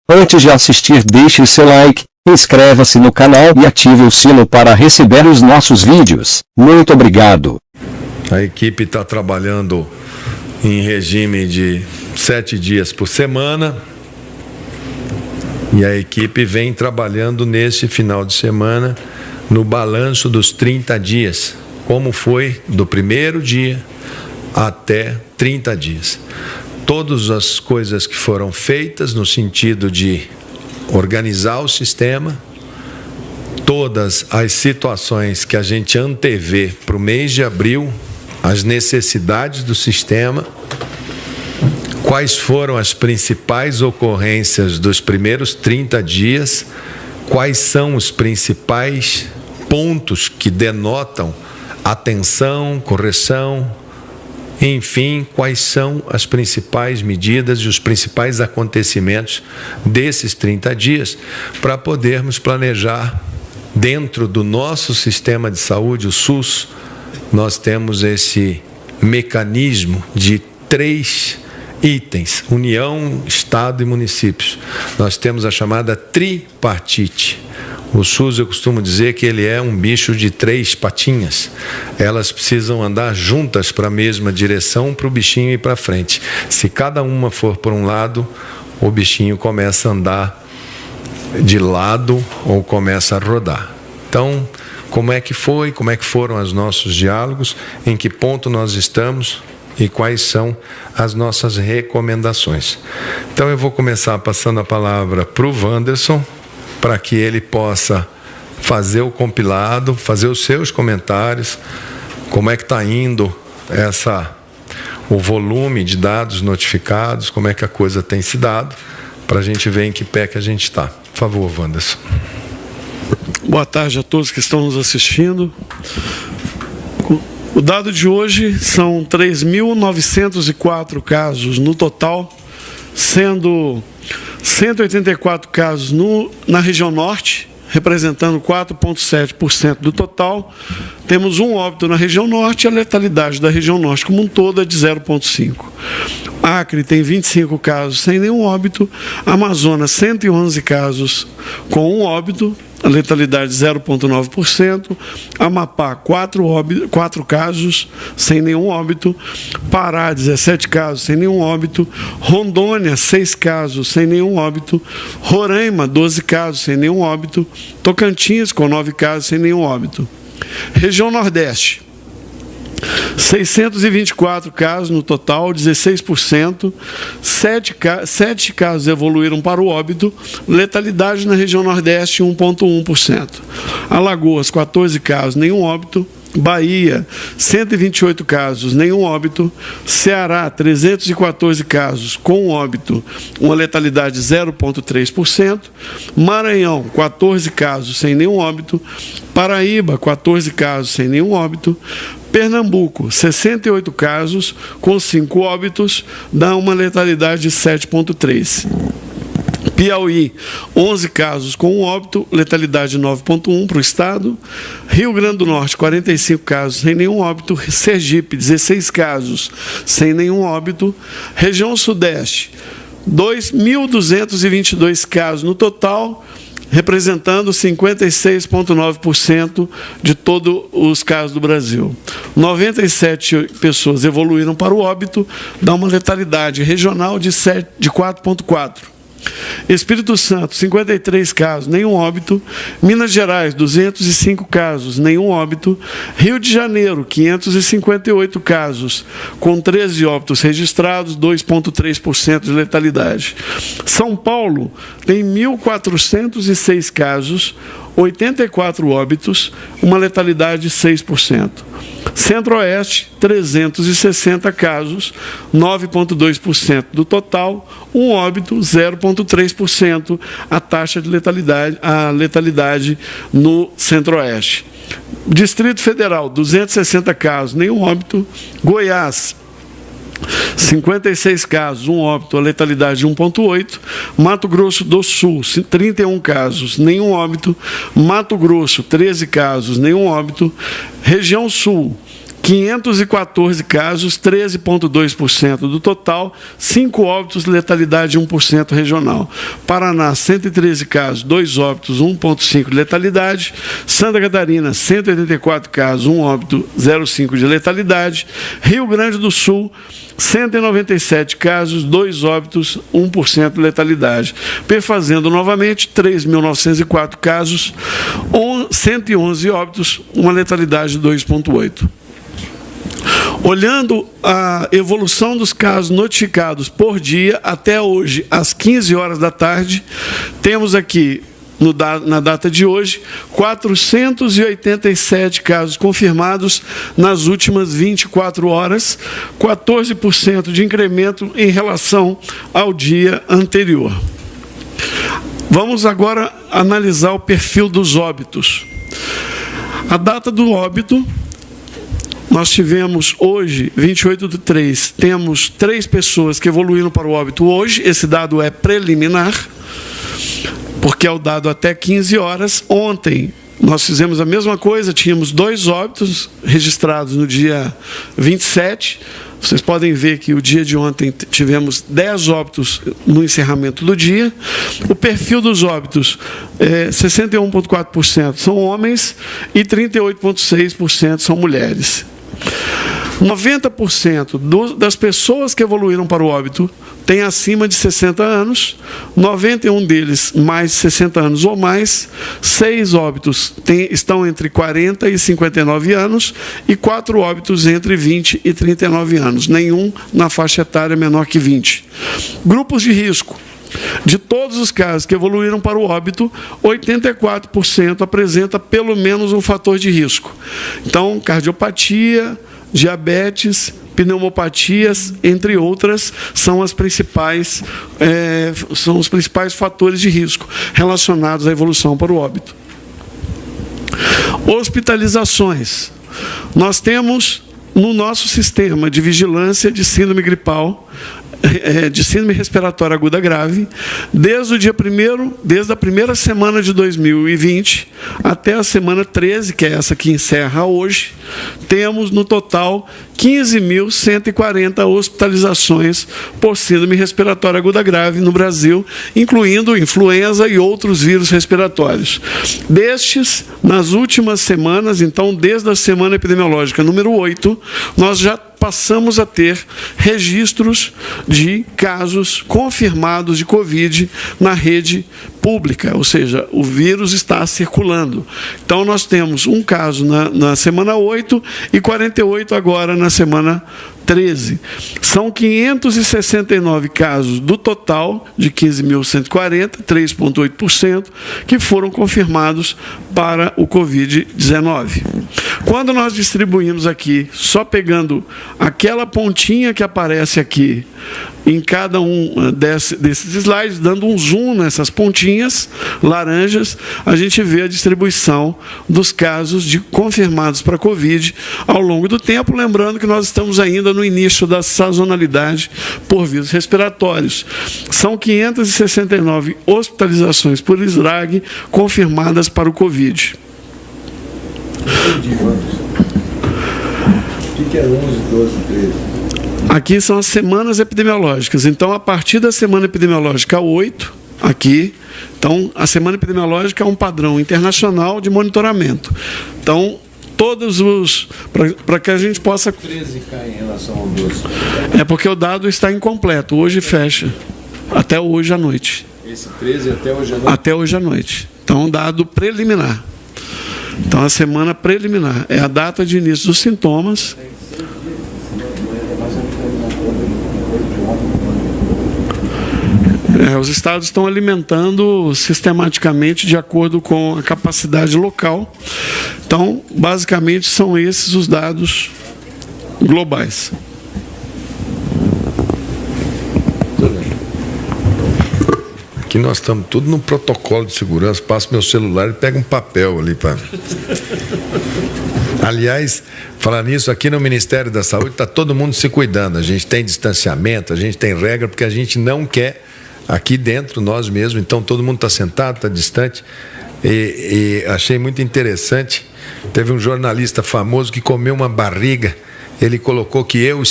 Antes de assistir, deixe seu like, inscreva-se no canal e ative o sino para receber os nossos vídeos. Muito obrigado. A equipe está trabalhando em regime de 7 dias por semana. E a equipe vem trabalhando nesse final de semana no balanço dos 30 dias. Como foi do primeiro dia até 30 dias. Todas as coisas que foram feitas no sentido de organizar o sistema, todas as situações que a gente antevê para o mês de abril, as necessidades do sistema, quais foram as principais ocorrências dos primeiros 30 dias, quais são os principais pontos que denotam atenção, correção, enfim, quais são as principais medidas e os principais acontecimentos desses 30 dias para podermos planejar dentro do nosso sistema de saúde, o SUS. Nós temos esse mecanismo de 3 itens: União, Estado e municípios. Nós temos a chamada tripartite. O SUS, eu costumo dizer que ele é um bicho de 3 patinhas. Elas precisam andar juntas para a mesma direção para o bichinho ir para frente. Se cada uma for por um lado, o bichinho começa a andar de lado ou começa a rodar. Então, como é que foi? Como é que foram os nossos diálogos? Em que ponto nós estamos? E quais são as nossas recomendações? Então, eu vou começar passando a palavra para o Wanderson, para que ele possa fazer o compilado, fazer os seus comentários, como é que está indo o volume de dados notificados, como é que a coisa tem se dado, para a gente ver em que pé que a gente está. Por favor, Wanderson. Boa tarde a todos que estão nos assistindo. O dado de hoje são 3.904 casos no total, sendo 184 casos na região norte, representando 4,7% do total. Temos um óbito na região norte e a letalidade da região norte como um todo é de 0,5%. Acre tem 25 casos sem nenhum óbito, Amazonas 111 casos com um óbito, a letalidade 0,9%, Amapá 4 casos sem nenhum óbito, Pará 17 casos sem nenhum óbito, Rondônia 6 casos sem nenhum óbito, Roraima 12 casos sem nenhum óbito, Tocantins com 9 casos sem nenhum óbito. Região Nordeste, 624 casos no total, 16%, 7 casos evoluíram para o óbito, letalidade na região Nordeste 1,1%. Alagoas, 14 casos, nenhum óbito. Bahia, 128 casos, nenhum óbito. Ceará, 314 casos com óbito, uma letalidade de 0,3%. Maranhão, 14 casos sem nenhum óbito. Paraíba, 14 casos sem nenhum óbito. Pernambuco, 68 casos com 5 óbitos, dá uma letalidade de 7,3%. Piauí, 11 casos com um óbito, letalidade 9,1 para o estado. Rio Grande do Norte, 45 casos sem nenhum óbito. Sergipe, 16 casos sem nenhum óbito. Região Sudeste, 2.222 casos no total, representando 56,9% de todos os casos do Brasil. 97 pessoas evoluíram para o óbito, dá uma letalidade regional de 4,4%. Espírito Santo, 53 casos, nenhum óbito. Minas Gerais, 205 casos, nenhum óbito. Rio de Janeiro, 558 casos, com 13 óbitos registrados, 2,3% de letalidade. São Paulo tem 1.406 casos, 84 óbitos, uma letalidade de 6%. Centro-Oeste, 360 casos, 9,2% do total, um óbito, 0,3% a taxa de letalidade no Centro-Oeste. Distrito Federal, 260 casos, nenhum óbito. Goiás, 56 casos, 1 óbito, a letalidade de 1,8. Mato Grosso do Sul, 31 casos, nenhum óbito. Mato Grosso, 13 casos, nenhum óbito. Região Sul, 514 casos, 13,2% do total, 5 óbitos, letalidade 1% regional. Paraná, 113 casos, 2 óbitos, 1,5% de letalidade. Santa Catarina, 184 casos, 1 óbito, 0,5% de letalidade. Rio Grande do Sul, 197 casos, 2 óbitos, 1% de letalidade. Perfazendo novamente, 3.904 casos, 111 óbitos, uma letalidade de 2,8%. Olhando a evolução dos casos notificados por dia, até hoje, às 15 horas da tarde, temos aqui, na data de hoje, 487 casos confirmados nas últimas 24 horas, 14% de incremento em relação ao dia anterior. Vamos agora analisar o perfil dos óbitos. A data do óbito, nós tivemos hoje, 28/3, temos 3 pessoas que evoluíram para o óbito hoje. Esse dado é preliminar, porque é o dado até 15 horas. Ontem, nós fizemos a mesma coisa, tínhamos 2 óbitos registrados no dia 27. Vocês podem ver que o dia de ontem tivemos 10 óbitos no encerramento do dia. O perfil dos óbitos, 61,4% são homens e 38,6% são mulheres. 90% das pessoas que evoluíram para o óbito têm acima de 60 anos, 91 deles mais de 60 anos ou mais, 6 óbitos estão entre 40 e 59 anos e 4 óbitos entre 20 e 39 anos, nenhum na faixa etária menor que 20. Grupos de risco. De todos os casos que evoluíram para o óbito, 84% apresenta pelo menos um fator de risco. Então, cardiopatia, diabetes, pneumopatias, entre outras, são os principais fatores de risco relacionados à evolução para o óbito. Hospitalizações. Nós temos no nosso sistema de vigilância de síndrome gripal, de síndrome respiratória aguda grave, desde a primeira semana de 2020 até a semana 13, que é essa que encerra hoje, temos no total 15.140 hospitalizações por síndrome respiratória aguda grave no Brasil, incluindo influenza e outros vírus respiratórios. Destes, nas últimas semanas, então desde a semana epidemiológica número 8, nós já passamos a ter registros de casos confirmados de Covid na rede pública, ou seja, o vírus está circulando. Então, nós temos um caso na semana 8 e 48 agora na semana 13. São 569 casos do total de 15.140, 3,8%, que foram confirmados para o Covid-19. Quando nós distribuímos aqui, só pegando aquela pontinha que aparece aqui em cada um desses slides, dando um zoom nessas pontinhas laranjas, a gente vê a distribuição dos casos confirmados para Covid ao longo do tempo, lembrando que nós estamos ainda no início da sazonalidade por vírus respiratórios. São 569 hospitalizações por SRAG confirmadas para o Covid. O que é 11, 12, 13? Aqui são as semanas epidemiológicas. Então, a partir da semana epidemiológica 8, aqui, então, a semana epidemiológica é um padrão internacional de monitoramento. Então, todos os... Para que a gente possa... 13 cai em relação ao 12. É porque o dado está incompleto. Hoje fecha. Até hoje à noite. Esse 13 até hoje à noite? Até hoje à noite. Então, um dado preliminar. Então, a semana preliminar é a data de início dos sintomas. Os estados estão alimentando sistematicamente de acordo com a capacidade local. Então, basicamente, são esses os dados globais. Aqui nós estamos tudo no protocolo de segurança. Passo meu celular e pego um papel ali para... Aliás, Falar nisso, aqui no Ministério da Saúde está todo mundo se cuidando. A gente tem distanciamento, a gente tem regra, porque a gente não quer aqui dentro nós mesmos. Então todo mundo está sentado, está distante. E achei muito interessante. Teve um jornalista famoso que comeu uma barriga. Ele colocou que eu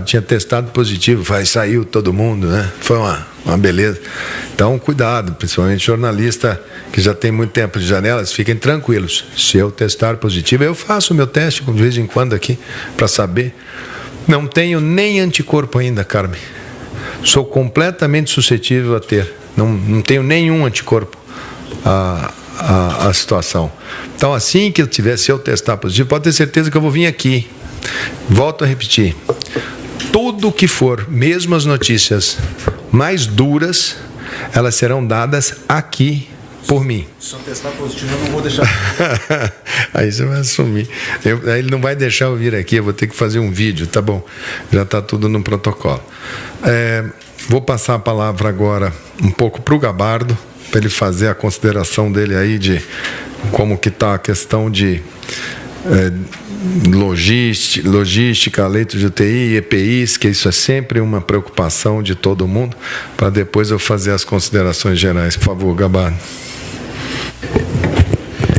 tinha testado positivo, saiu todo mundo, né? Foi uma beleza. Então, cuidado, principalmente jornalista que já tem muito tempo de janelas, fiquem tranquilos. Se eu testar positivo, eu faço o meu teste de vez em quando aqui, para saber. Não tenho nem anticorpo ainda, Carmen. Sou completamente suscetível a ter. Não tenho nenhum anticorpo a situação. Então, assim que eu tiver, se eu testar positivo, pode ter certeza que eu vou vir aqui. Volto a repetir, tudo que for, mesmo as notícias mais duras, elas serão dadas aqui por mim. Se eu testar positivo, eu não vou deixar. Aí você vai assumir. Aí ele não vai deixar eu vir aqui, eu vou ter que fazer um vídeo, tá bom? Já está tudo no protocolo. Vou passar a palavra agora um pouco para o Gabardo, para ele fazer a consideração dele aí de como que está a questão de logística, leitos de UTI, EPIs, que isso é sempre uma preocupação de todo mundo, para depois eu fazer as considerações gerais. Por favor, Gabardo.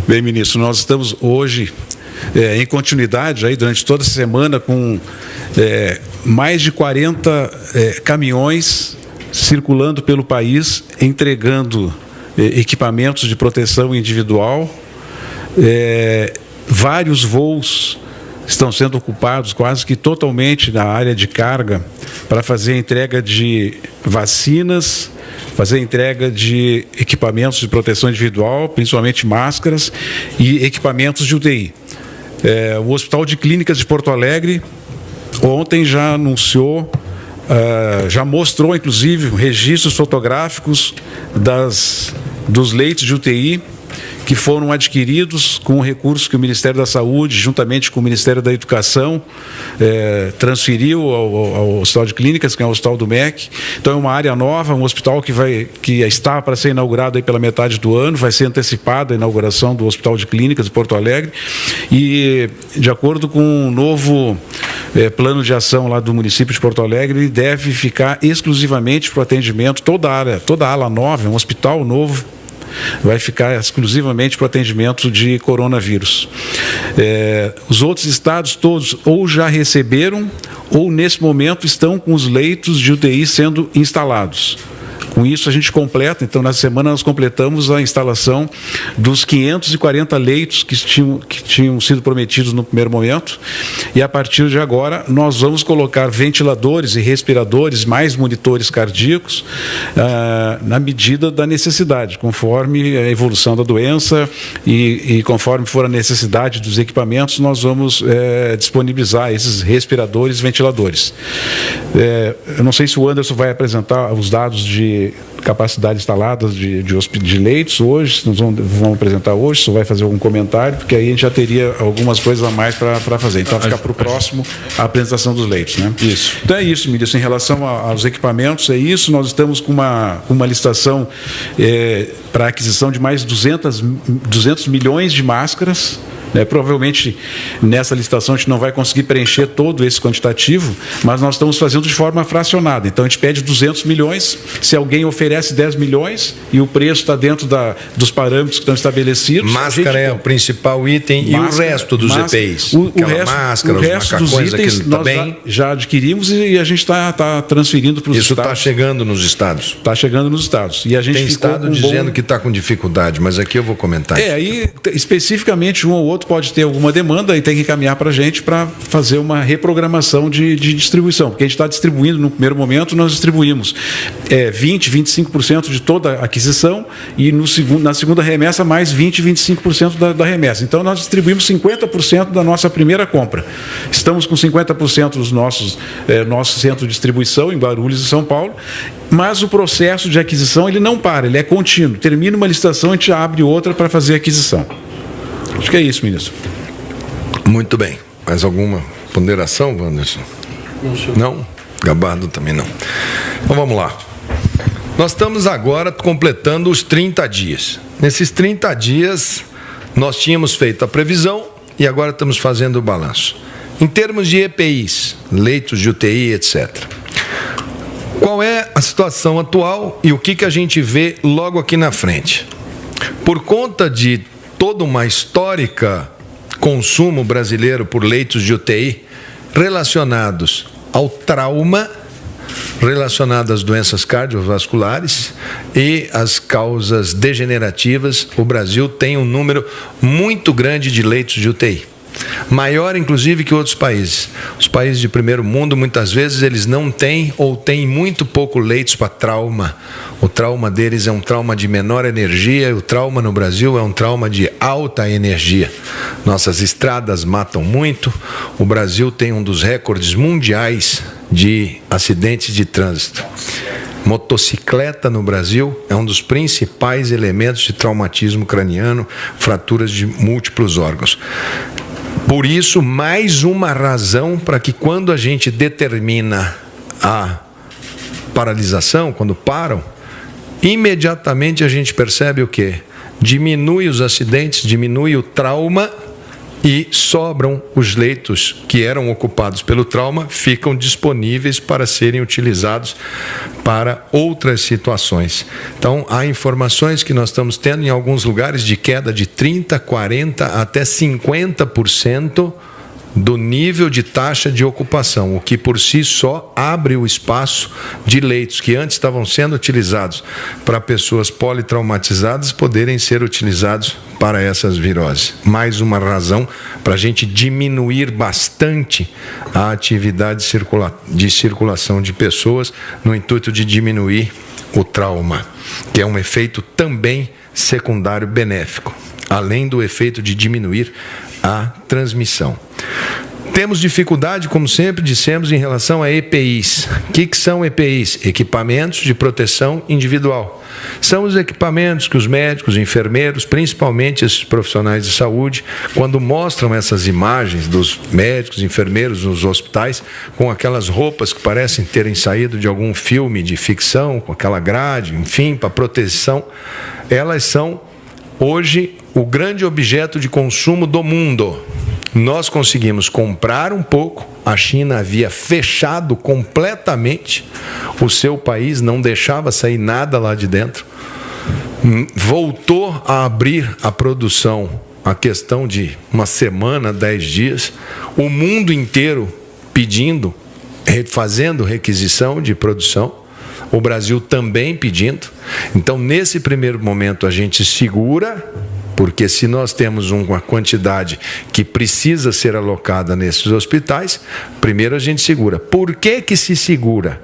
Bem, ministro, nós estamos hoje em continuidade aí durante toda a semana com mais de 40 caminhões circulando pelo país, entregando equipamentos de proteção individual. Vários voos estão sendo ocupados quase que totalmente na área de carga para fazer a entrega de vacinas, fazer a entrega de equipamentos de proteção individual, principalmente máscaras e equipamentos de UTI. O Hospital de Clínicas de Porto Alegre ontem já anunciou, já mostrou inclusive registros fotográficos dos leitos de UTI que foram adquiridos com recursos que o Ministério da Saúde, juntamente com o Ministério da Educação, transferiu ao Hospital de Clínicas, que é o Hospital do MEC. Então é uma área nova, um hospital que está para ser inaugurado aí pela metade do ano, vai ser antecipada a inauguração do Hospital de Clínicas de Porto Alegre, e de acordo com um novo plano de ação lá do município de Porto Alegre, ele deve ficar exclusivamente para o atendimento, toda a ala nova, um hospital novo, vai ficar exclusivamente para o atendimento de coronavírus. Os outros estados todos ou já receberam ou nesse momento estão com os leitos de UTI sendo instalados. Com isso a gente completa, então na semana nós completamos a instalação dos 540 leitos que tinham sido prometidos no primeiro momento, e a partir de agora nós vamos colocar ventiladores e respiradores, mais monitores cardíacos, na medida da necessidade, conforme a evolução da doença e conforme for a necessidade dos equipamentos, nós vamos disponibilizar esses respiradores e ventiladores. Eu não sei se o Anderson vai apresentar os dados de capacidade instalada de leitos hoje, nós vamos apresentar hoje, só vai fazer algum comentário, porque aí a gente já teria algumas coisas a mais para fazer. Então, vai ficar para o próximo a apresentação dos leitos, né? Isso. Então é isso, ministro. Em relação aos equipamentos, é isso. Nós estamos com uma licitação para aquisição de mais 200 milhões de máscaras. Provavelmente nessa licitação a gente não vai conseguir preencher todo esse quantitativo, mas nós estamos fazendo de forma fracionada. Então a gente pede 200 milhões, se alguém oferece 10 milhões e o preço está dentro dos parâmetros que estão estabelecidos. Máscara é o principal item e o resto dos EPIs? O resto dos itens nós já adquirimos e a gente está transferindo para os estados. Isso está chegando nos estados? Está chegando nos estados. E a gente tem estado dizendo que está com dificuldade, mas aqui eu vou comentar. Aí especificamente um ou outro pode ter alguma demanda e tem que encaminhar para a gente para fazer uma reprogramação de distribuição, porque a gente está distribuindo, no primeiro momento, nós distribuímos 20%, 25% de toda a aquisição e na segunda remessa mais 20%, 25% da remessa. Então nós distribuímos 50% da nossa primeira compra. Estamos com 50% dos nosso centro de distribuição em Guarulhos e São Paulo, mas o processo de aquisição ele não para, ele é contínuo. Termina uma licitação, a gente abre outra para fazer a aquisição. Acho que é isso, ministro. Muito bem. Mais alguma ponderação, Wanderson? Não? Gabardo também não. Então vamos lá. Nós estamos agora completando os 30 dias. Nesses 30 dias, nós tínhamos feito a previsão e agora estamos fazendo o balanço. Em termos de EPIs, leitos de UTI, etc. Qual é a situação atual e o que a gente vê logo aqui na frente? Por conta de toda uma histórica consumo brasileiro por leitos de UTI relacionados ao trauma, relacionadas às doenças cardiovasculares e às causas degenerativas, o Brasil tem um número muito grande de leitos de UTI. Maior, inclusive, que outros países. Os países de primeiro mundo, muitas vezes, eles não têm ou têm muito pouco leitos para trauma. O trauma deles é um trauma de menor energia e o trauma no Brasil é um trauma de alta energia. Nossas estradas matam muito. O Brasil tem um dos recordes mundiais de acidentes de trânsito. Motocicleta no Brasil é um dos principais elementos de traumatismo craniano, fraturas de múltiplos órgãos. Por isso, mais uma razão para que quando a gente determina a paralisação, quando param, imediatamente a gente percebe o quê? Diminui os acidentes, diminui o trauma e sobram os leitos que eram ocupados pelo trauma, ficam disponíveis para serem utilizados para outras situações. Então, há informações que nós estamos tendo em alguns lugares de queda de 30%, 40% até 50% do nível de taxa de ocupação, o que por si só abre o espaço de leitos que antes estavam sendo utilizados para pessoas politraumatizadas poderem ser utilizados para essas viroses. Mais uma razão para a gente diminuir bastante a atividade de circulação de pessoas no intuito de diminuir o trauma, que é um efeito também secundário benéfico, além do efeito de diminuir a transmissão. Temos dificuldade, como sempre dissemos, em relação a EPIs. O que são EPIs? Equipamentos de proteção individual. São os equipamentos que os médicos, enfermeiros, principalmente esses profissionais de saúde, quando mostram essas imagens dos médicos, enfermeiros nos hospitais, com aquelas roupas que parecem terem saído de algum filme de ficção, com aquela grade, enfim, para proteção, elas são hoje o grande objeto de consumo do mundo. Nós conseguimos comprar um pouco, a China havia fechado completamente o seu país, não deixava sair nada lá de dentro, voltou a abrir a produção, a questão de uma semana, 10 dias, o mundo inteiro pedindo, fazendo requisição de produção, o Brasil também pedindo. Então, nesse primeiro momento, a gente segura, porque se nós temos uma quantidade que precisa ser alocada nesses hospitais, primeiro a gente segura. Por que se segura?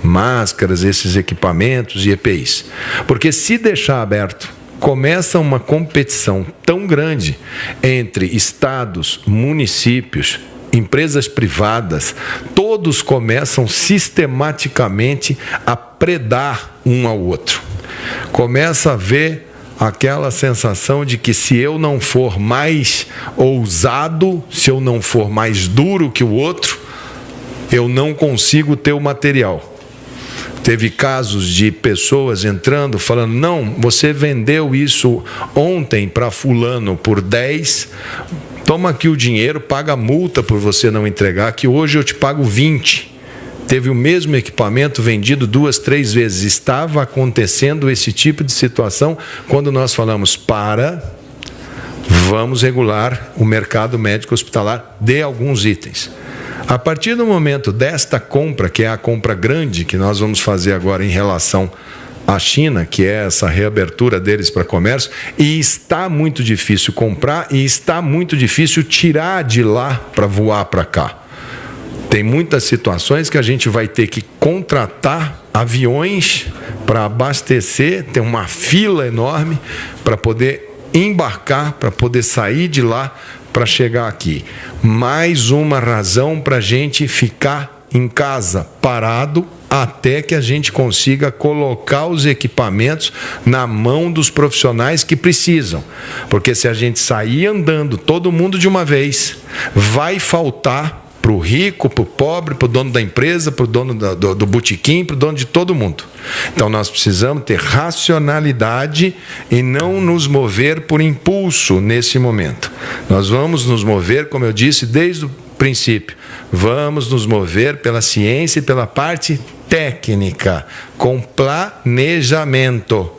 Máscaras, esses equipamentos e EPIs. Porque se deixar aberto, começa uma competição tão grande entre estados, municípios, empresas privadas, todos começam sistematicamente a predar um ao outro. Começa a haver aquela sensação de que se eu não for mais ousado, se eu não for mais duro que o outro, eu não consigo ter o material. Teve casos de pessoas entrando falando, não, você vendeu isso ontem para fulano por 10, toma aqui o dinheiro, paga a multa por você não entregar, que hoje eu te pago 20. Teve o mesmo equipamento vendido 2, 3 vezes. Estava acontecendo esse tipo de situação quando nós falamos vamos regular o mercado médico hospitalar de alguns itens. A partir do momento desta compra, que é a compra grande que nós vamos fazer agora em relação à China, que é essa reabertura deles para comércio, e está muito difícil comprar e está muito difícil tirar de lá para voar para cá. Tem muitas situações que a gente vai ter que contratar aviões para abastecer, tem uma fila enorme para poder embarcar, para poder sair de lá para chegar aqui. Mais uma razão para a gente ficar em casa parado até que a gente consiga colocar os equipamentos na mão dos profissionais que precisam. Porque se a gente sair andando todo mundo de uma vez, vai faltar para o rico, para o pobre, para o dono da empresa, para o dono do botequim, para o dono de todo mundo. Então nós precisamos ter racionalidade e não nos mover por impulso nesse momento. Nós vamos nos mover, como eu disse desde o princípio, vamos nos mover pela ciência e pela parte técnica, com planejamento,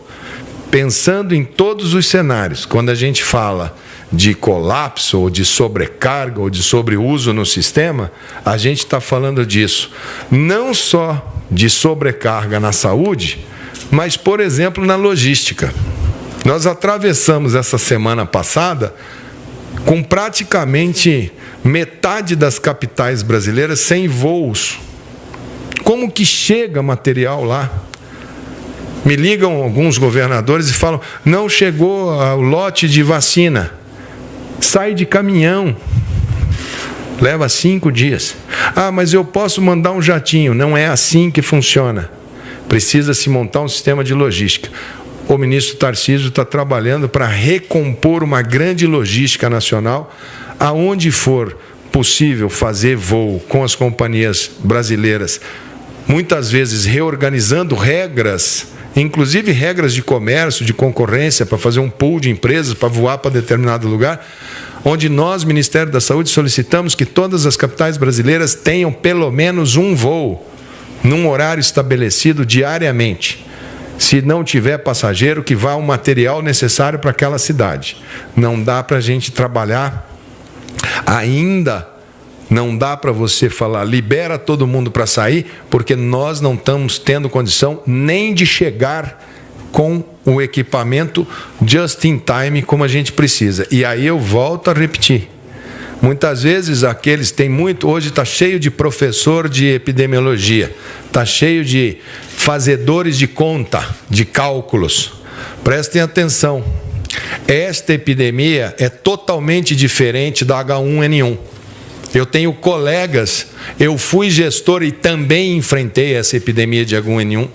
pensando em todos os cenários. Quando a gente fala de colapso, ou de sobrecarga, ou de sobreuso no sistema, a gente está falando disso. Não só de sobrecarga na saúde, mas, por exemplo, na logística. Nós atravessamos essa semana passada com praticamente metade das capitais brasileiras sem voos. Como que chega material lá? Me ligam alguns governadores e falam, não chegou o lote de vacina. Sai de caminhão, leva 5 dias. Ah, mas eu posso mandar um jatinho. Não é assim que funciona. Precisa-se montar um sistema de logística. O ministro Tarcísio está trabalhando para recompor uma grande logística nacional, aonde for possível fazer voo com as companhias brasileiras, muitas vezes reorganizando regras, inclusive regras de comércio, de concorrência, para fazer um pool de empresas, para voar para determinado lugar, onde nós, Ministério da Saúde, solicitamos que todas as capitais brasileiras tenham pelo menos um voo, num horário estabelecido diariamente. Se não tiver passageiro, que vá o material necessário para aquela cidade. Não dá para a gente trabalhar ainda. Não dá para você falar, libera todo mundo para sair, porque nós não estamos tendo condição nem de chegar com o equipamento just in time como a gente precisa. E aí eu volto a repetir. Muitas vezes aqueles tem muito, hoje está cheio de professor de epidemiologia, está cheio de fazedores de conta, de cálculos. Prestem atenção, esta epidemia é totalmente diferente da H1N1. Eu tenho colegas, eu fui gestor e também enfrentei essa epidemia de H1N1,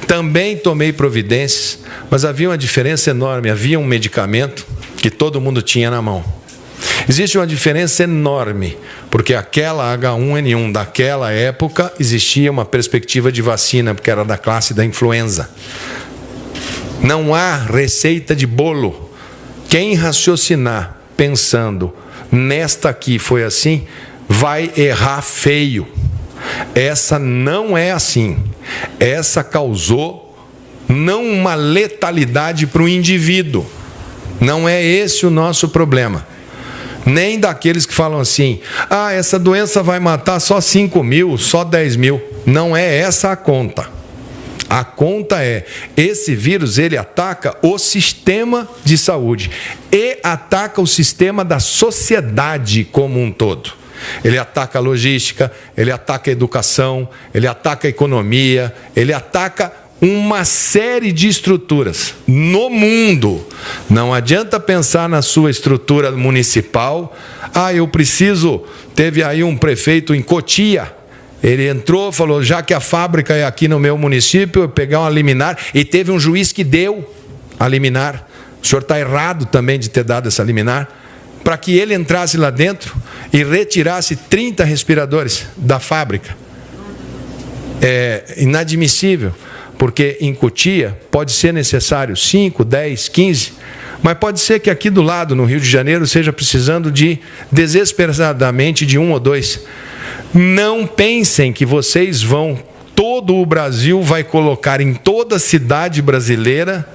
também tomei providências, mas havia uma diferença enorme, havia um medicamento que todo mundo tinha na mão. Existe uma diferença enorme, porque aquela H1N1 daquela época existia uma perspectiva de vacina, porque era da classe da influenza. Não há receita de bolo. Quem raciocinar pensando nesta aqui foi assim, vai errar feio. Essa não é assim. Essa causou não uma letalidade para o indivíduo. Não é esse o nosso problema. Nem daqueles que falam assim, ah, essa doença vai matar só 5 mil, só 10 mil. Não é essa a conta. A conta é, esse vírus, ele ataca o sistema de saúde e ataca o sistema da sociedade como um todo. Ele ataca a logística, ele ataca a educação, ele ataca a economia, ele ataca uma série de estruturas no mundo. Não adianta pensar na sua estrutura municipal. Ah, eu preciso... Teve aí um prefeito em Cotia. Ele entrou, falou, já que a fábrica é aqui no meu município, eu pegar uma liminar. E teve um juiz que deu a liminar. O senhor está errado também de ter dado essa liminar. Para que ele entrasse lá dentro e retirasse 30 respiradores da fábrica. É inadmissível. Porque em Cotia pode ser necessário 5, 10, 15, mas pode ser que aqui do lado, no Rio de Janeiro, seja precisando de, desesperadamente, de 1 ou 2. Não pensem que vocês vão, todo o Brasil vai colocar em toda a cidade brasileira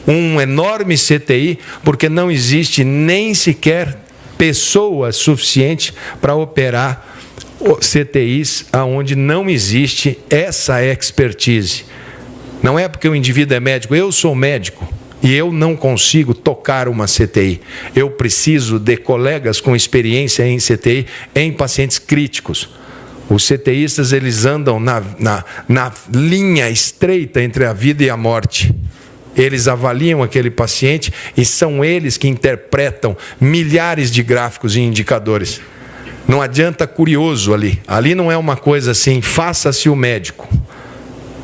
um enorme CTI, porque não existe nem sequer pessoa suficiente para operar CTIs onde não existe essa expertise. Não é porque o indivíduo é médico, eu sou médico e eu não consigo tocar uma CTI. Eu preciso de colegas com experiência em CTI, em pacientes críticos. Os CTIstas, eles andam na linha estreita entre a vida e a morte. Eles avaliam aquele paciente e são eles que interpretam milhares de gráficos e indicadores. Não adianta curioso ali. Ali não é uma coisa assim, faça-se o médico.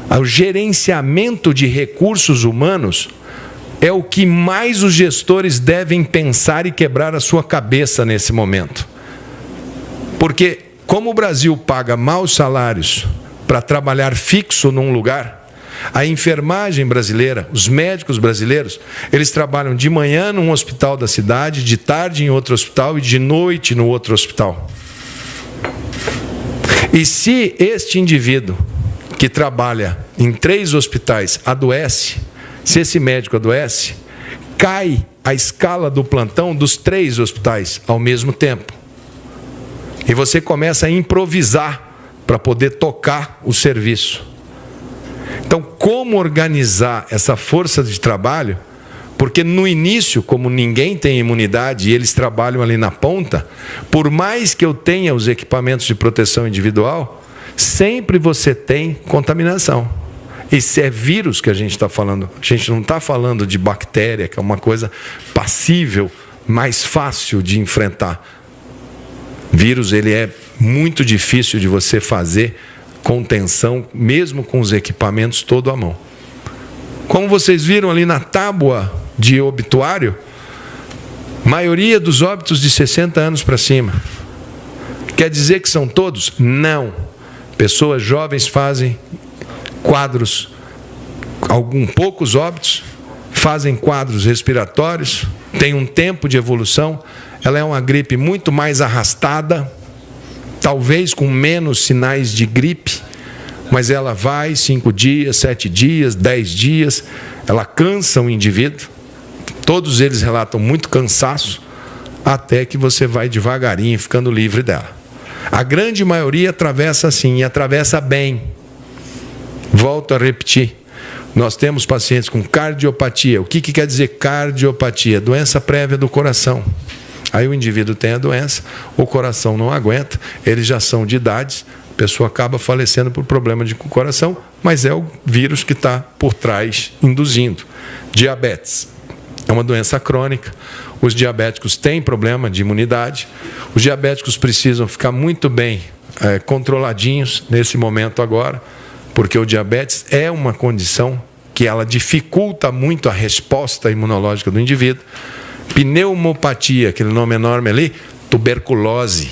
O gerenciamento de recursos humanos é o que mais os gestores devem pensar e quebrar a sua cabeça nesse momento. Porque como o Brasil paga maus salários para trabalhar fixo num lugar, a enfermagem brasileira, os médicos brasileiros, eles trabalham de manhã num hospital da cidade, de tarde em outro hospital e de noite no outro hospital. E se este indivíduo que trabalha em 3 hospitais adoece, se esse médico adoece, cai a escala do plantão dos 3 hospitais ao mesmo tempo. E você começa a improvisar para poder tocar o serviço. Então, como organizar essa força de trabalho? Porque no início, como ninguém tem imunidade e eles trabalham ali na ponta, por mais que eu tenha os equipamentos de proteção individual, sempre você tem contaminação. E se é vírus que a gente está falando, a gente não está falando de bactéria, que é uma coisa passível, mais fácil de enfrentar. Vírus, ele é muito difícil de você fazer contenção, mesmo com os equipamentos todo à mão. Como vocês viram ali na tábua de obituário, maioria dos óbitos de 60 anos para cima. Quer dizer que são todos? Não. Pessoas jovens fazem quadros, poucos óbitos, fazem quadros respiratórios, tem um tempo de evolução, ela é uma gripe muito mais arrastada, talvez com menos sinais de gripe, mas ela vai 5 dias, 7 dias, 10 dias, ela cansa o indivíduo, todos eles relatam muito cansaço, até que você vai devagarinho ficando livre dela. A grande maioria atravessa assim, e atravessa bem. Volto a repetir, nós temos pacientes com cardiopatia. O que quer dizer cardiopatia? Doença prévia do coração. Aí o indivíduo tem a doença, o coração não aguenta, eles já são de idade, a pessoa acaba falecendo por problema de coração, mas é o vírus que está por trás induzindo. Diabetes é uma doença crônica, os diabéticos têm problema de imunidade, os diabéticos precisam ficar muito bem controladinhos nesse momento agora, porque o diabetes é uma condição que ela dificulta muito a resposta imunológica do indivíduo. Pneumopatia, aquele nome enorme ali, tuberculose,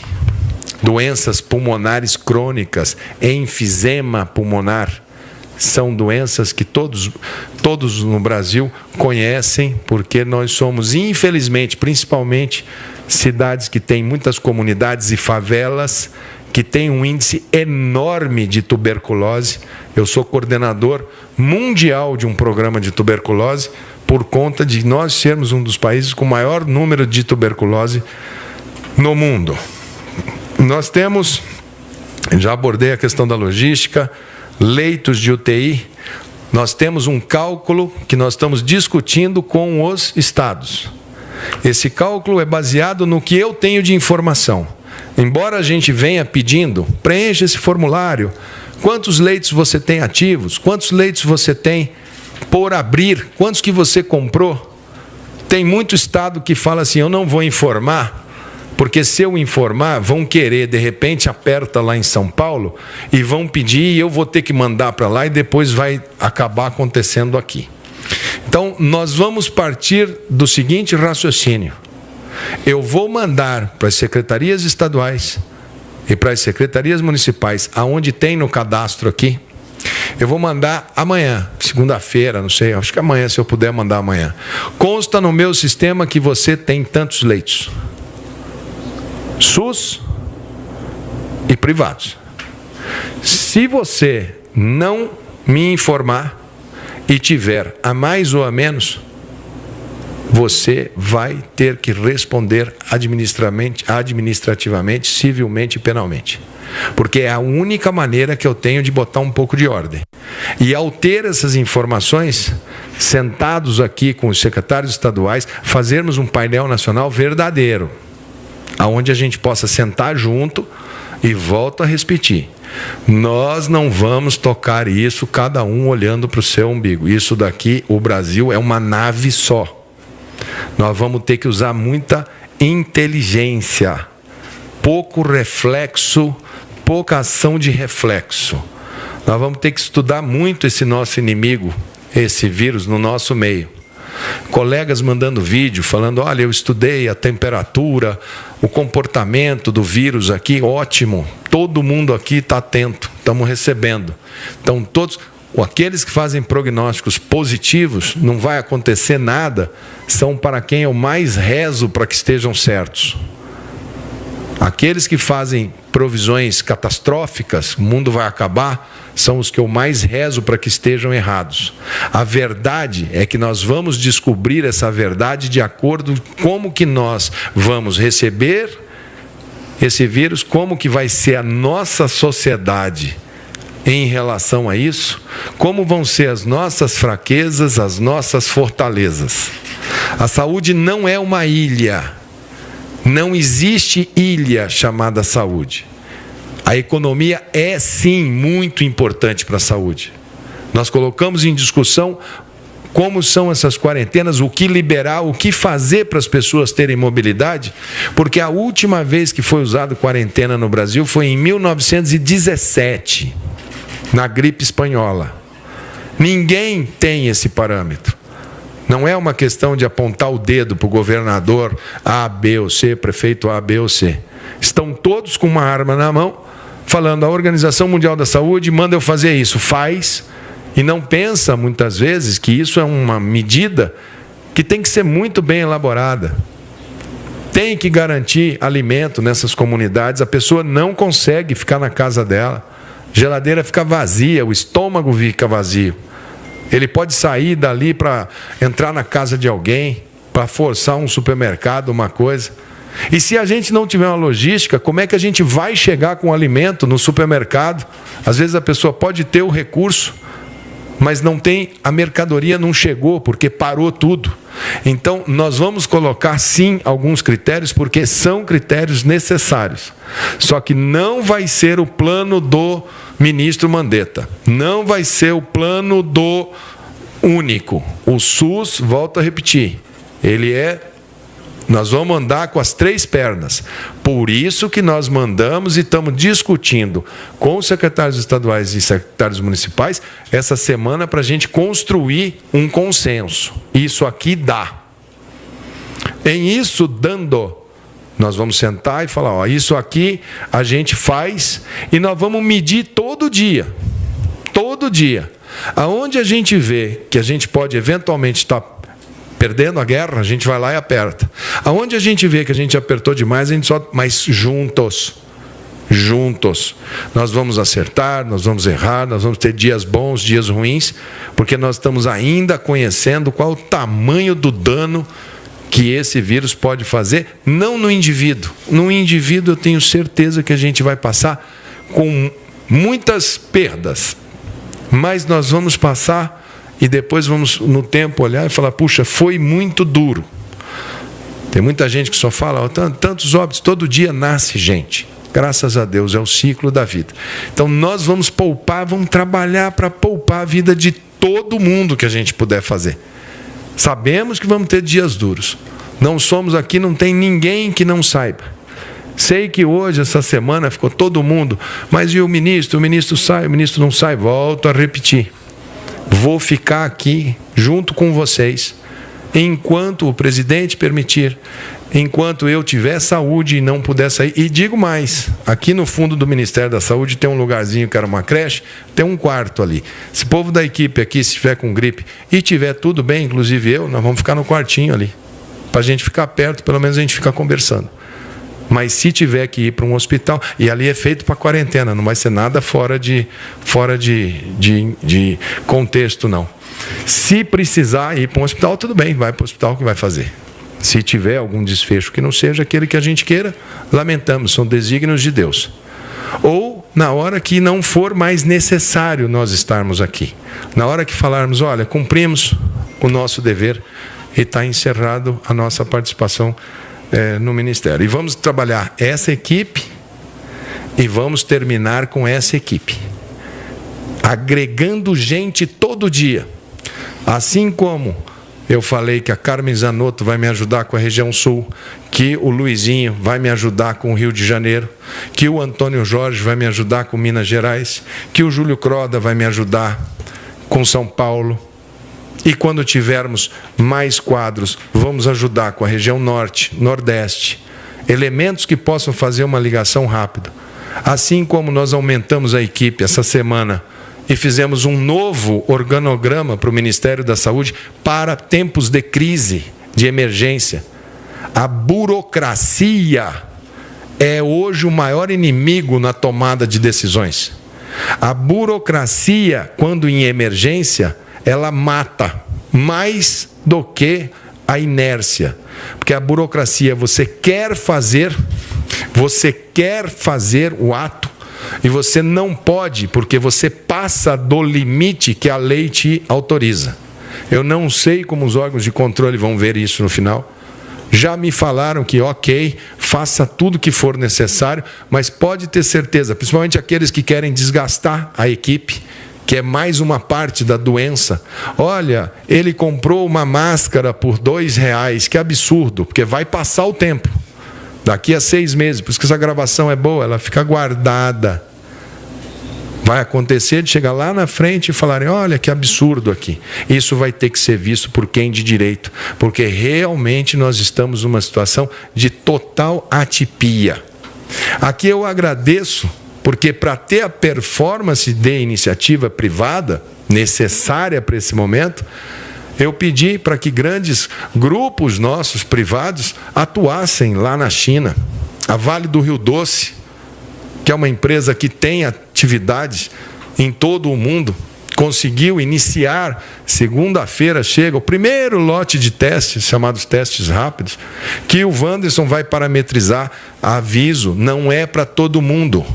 doenças pulmonares crônicas, enfisema pulmonar, são doenças que todos no Brasil conhecem, porque nós somos, infelizmente, principalmente cidades que têm muitas comunidades e favelas, que têm um índice enorme de tuberculose. Eu sou coordenador mundial de um programa de tuberculose, por conta de nós sermos um dos países com maior número de tuberculose no mundo. Nós temos, já abordei a questão da logística, leitos de UTI, nós temos um cálculo que nós estamos discutindo com os estados. Esse cálculo é baseado no que eu tenho de informação. Embora a gente venha pedindo, preencha esse formulário, quantos leitos você tem ativos, quantos leitos você tem por abrir, quantos que você comprou. Tem muito estado que fala assim, eu não vou informar, porque se eu informar, vão querer, de repente aperta lá em São Paulo, e vão pedir, e eu vou ter que mandar para lá, e depois vai acabar acontecendo aqui. Então, nós vamos partir do seguinte raciocínio. Eu vou mandar para as secretarias estaduais e para as secretarias municipais, aonde tem no cadastro aqui, eu vou mandar amanhã, segunda-feira, não sei, acho que amanhã, se eu puder mandar amanhã. Consta no meu sistema que você tem tantos leitos. SUS e privados. Se você não me informar e tiver a mais ou a menos, você vai ter que responder administrativamente, civilmente e penalmente. Porque é a única maneira que eu tenho de botar um pouco de ordem. E ao ter essas informações, sentados aqui com os secretários estaduais, fazermos um painel nacional verdadeiro, aonde a gente possa sentar junto e volto a repetir. Nós não vamos tocar isso, cada um olhando para o seu umbigo. Isso daqui, o Brasil é uma nave só. Nós vamos ter que usar muita inteligência, pouco reflexo, pouca ação de reflexo. Nós vamos ter que estudar muito esse nosso inimigo, esse vírus no nosso meio. Colegas mandando vídeo, falando, olha, eu estudei a temperatura, o comportamento do vírus aqui, ótimo. Todo mundo aqui está atento, estamos recebendo. Então, todos, aqueles que fazem prognósticos positivos, não vai acontecer nada, são para quem eu mais rezo para que estejam certos. Aqueles que fazem provisões catastróficas, o mundo vai acabar, são os que eu mais rezo para que estejam errados. A verdade é que nós vamos descobrir essa verdade de acordo com como que nós vamos receber esse vírus, como que vai ser a nossa sociedade em relação a isso, como vão ser as nossas fraquezas, as nossas fortalezas. A saúde não é uma ilha. Não existe ilha chamada saúde. A economia é, sim, muito importante para a saúde. Nós colocamos em discussão como são essas quarentenas, o que liberar, o que fazer para as pessoas terem mobilidade, porque a última vez que foi usado quarentena no Brasil foi em 1917, na gripe espanhola. Ninguém tem esse parâmetro. Não é uma questão de apontar o dedo para o governador A, B ou C, prefeito A, B ou C. Estão todos com uma arma na mão, falando, a Organização Mundial da Saúde manda eu fazer isso. Faz, e não pensa, muitas vezes, que isso é uma medida que tem que ser muito bem elaborada. Tem que garantir alimento nessas comunidades. A pessoa não consegue ficar na casa dela. A geladeira fica vazia, o estômago fica vazio. Ele pode sair dali para entrar na casa de alguém, para forçar um supermercado, uma coisa. E se a gente não tiver uma logística, como é que a gente vai chegar com o alimento no supermercado? Às vezes a pessoa pode ter o recurso, mas não tem, a mercadoria não chegou, porque parou tudo. Então, nós vamos colocar, sim, alguns critérios, porque são critérios necessários. Só que não vai ser o plano do ministro Mandetta. Não vai ser o plano do único. O SUS, volto a repetir, nós vamos andar com as 3 pernas. Por isso que nós mandamos e estamos discutindo com os secretários estaduais e secretários municipais essa semana para a gente construir um consenso. Isso aqui dá. Em isso dando, nós vamos sentar e falar, ó, isso aqui a gente faz e nós vamos medir todo dia. Todo dia. Aonde a gente vê que a gente pode eventualmente estar perdendo a guerra, a gente vai lá e aperta. Aonde a gente vê que a gente apertou demais, a gente só... Mas juntos, nós vamos acertar, nós vamos errar, nós vamos ter dias bons, dias ruins, porque nós estamos ainda conhecendo qual o tamanho do dano que esse vírus pode fazer, não no indivíduo. No indivíduo eu tenho certeza que a gente vai passar com muitas perdas, mas nós vamos passar e depois vamos no tempo olhar e falar, puxa, foi muito duro. Tem muita gente que só fala, ó, tantos óbitos, todo dia nasce gente. Graças a Deus, é o ciclo da vida. Então nós vamos poupar, vamos trabalhar para poupar a vida de todo mundo que a gente puder fazer. Sabemos que vamos ter dias duros. Não somos aqui, não tem ninguém que não saiba. Sei que hoje, essa semana, ficou todo mundo, mas e o ministro? O ministro sai, o ministro não sai. Volto a repetir. Vou ficar aqui junto com vocês, enquanto o presidente permitir, enquanto eu tiver saúde e não puder sair. E digo mais, aqui no fundo do Ministério da Saúde tem um lugarzinho que era uma creche, tem um quarto ali. Se o povo da equipe aqui, se estiver com gripe e tiver tudo bem, inclusive eu, nós vamos ficar no quartinho ali, para a gente ficar perto, pelo menos a gente ficar conversando. Mas se tiver que ir para um hospital, e ali é feito para quarentena, não vai ser nada fora de contexto, não. Se precisar ir para um hospital, tudo bem, vai para o hospital que vai fazer. Se tiver algum desfecho que não seja aquele que a gente queira, lamentamos, são desígnios de Deus. Ou na hora que não for mais necessário nós estarmos aqui. Na hora que falarmos, olha, cumprimos o nosso dever e está encerrado a nossa participação no Ministério. E vamos trabalhar essa equipe e vamos terminar com essa equipe. Agregando gente todo dia. Assim como eu falei que a Carmen Zanotto vai me ajudar com a região sul, que o Luizinho vai me ajudar com o Rio de Janeiro, que o Antônio Jorge vai me ajudar com Minas Gerais, que o Júlio Croda vai me ajudar com São Paulo. E quando tivermos mais quadros, vamos ajudar com a região norte, nordeste. Elementos que possam fazer uma ligação rápida. Assim como nós aumentamos a equipe essa semana e fizemos um novo organograma para o Ministério da Saúde para tempos de crise, de emergência. A burocracia é hoje o maior inimigo na tomada de decisões. A burocracia, quando em emergência, ela mata mais do que a inércia. Porque a burocracia, você quer fazer o ato e você não pode, porque você passa do limite que a lei te autoriza. Eu não sei como os órgãos de controle vão ver isso no final. Já me falaram que, ok, faça tudo que for necessário, mas pode ter certeza, principalmente aqueles que querem desgastar a equipe, que é mais uma parte da doença. Olha, ele comprou uma máscara por R$2, que absurdo, porque vai passar o tempo. Daqui a 6 meses, por isso que essa gravação é boa, ela fica guardada. Vai acontecer de chegar lá na frente e falarem, olha que absurdo aqui. Isso vai ter que ser visto por quem de direito, porque realmente nós estamos numa situação de total atipia. Aqui eu agradeço, porque para ter a performance de iniciativa privada necessária para esse momento, eu pedi para que grandes grupos nossos privados atuassem lá na China. A Vale do Rio Doce, que é uma empresa que tem atividades em todo o mundo, conseguiu iniciar, segunda-feira chega o primeiro lote de testes, chamados testes rápidos, que o Wanderson vai parametrizar. Aviso, não é para todo mundo.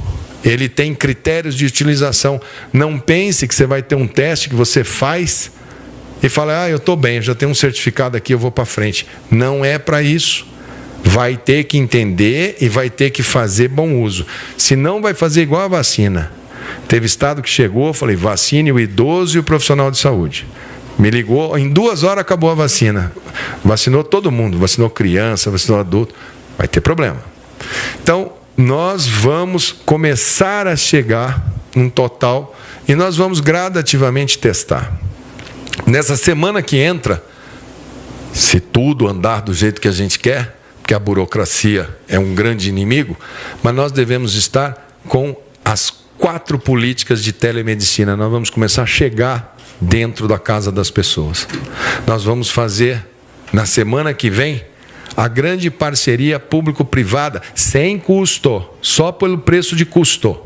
Ele tem critérios de utilização. Não pense que você vai ter um teste que você faz e fala, eu estou bem, já tenho um certificado aqui, eu vou para frente. Não é para isso. Vai ter que entender e vai ter que fazer bom uso. Senão vai fazer igual a vacina. Teve estado que chegou, eu falei, vacine o idoso e o profissional de saúde. Me ligou, em 2 horas acabou a vacina. Vacinou todo mundo, vacinou criança, vacinou adulto. Vai ter problema. Então, nós vamos começar a chegar num total e nós vamos gradativamente testar. Nessa semana que entra, se tudo andar do jeito que a gente quer, porque a burocracia é um grande inimigo, mas nós devemos estar com as 4 políticas de telemedicina. Nós vamos começar a chegar dentro da casa das pessoas. Nós vamos fazer, na semana que vem, a grande parceria público-privada, sem custo, só pelo preço de custo.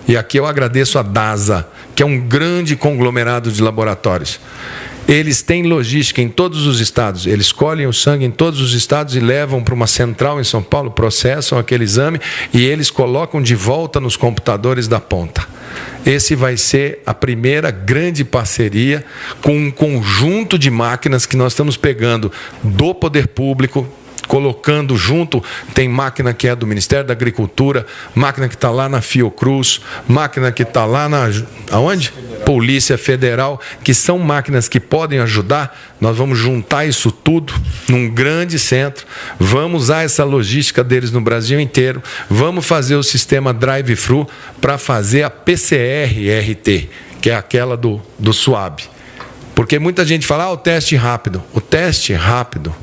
E aqui eu agradeço a DASA, que é um grande conglomerado de laboratórios. Eles têm logística em todos os estados, eles colhem o sangue em todos os estados e levam para uma central em São Paulo, processam aquele exame e eles colocam de volta nos computadores da ponta. Esse vai ser a primeira grande parceria com um conjunto de máquinas que nós estamos pegando do poder público, colocando junto. Tem máquina que é do Ministério da Agricultura, máquina que está lá na Fiocruz, máquina que está lá na... Aonde? Polícia Federal, que são máquinas que podem ajudar. Nós vamos juntar isso tudo num grande centro, vamos usar essa logística deles no Brasil inteiro, vamos fazer o sistema drive-thru para fazer a PCR-RT, que é aquela do SWAB. Porque muita gente fala, o teste rápido. O teste rápido,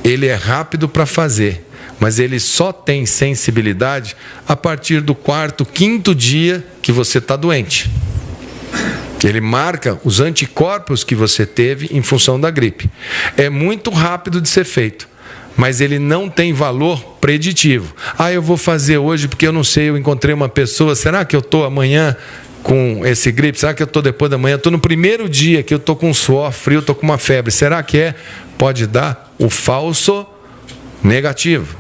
ele é rápido para fazer, mas ele só tem sensibilidade a partir do 4º, 5º dia que você está doente. Ele marca os anticorpos que você teve em função da gripe. É muito rápido de ser feito, mas ele não tem valor preditivo. Eu vou fazer hoje porque eu não sei, eu encontrei uma pessoa, será que eu estou amanhã com esse gripe? Será que eu estou depois da manhã? Estou no primeiro dia que eu estou com suor frio, estou com uma febre. Será que é? Pode dar o falso negativo.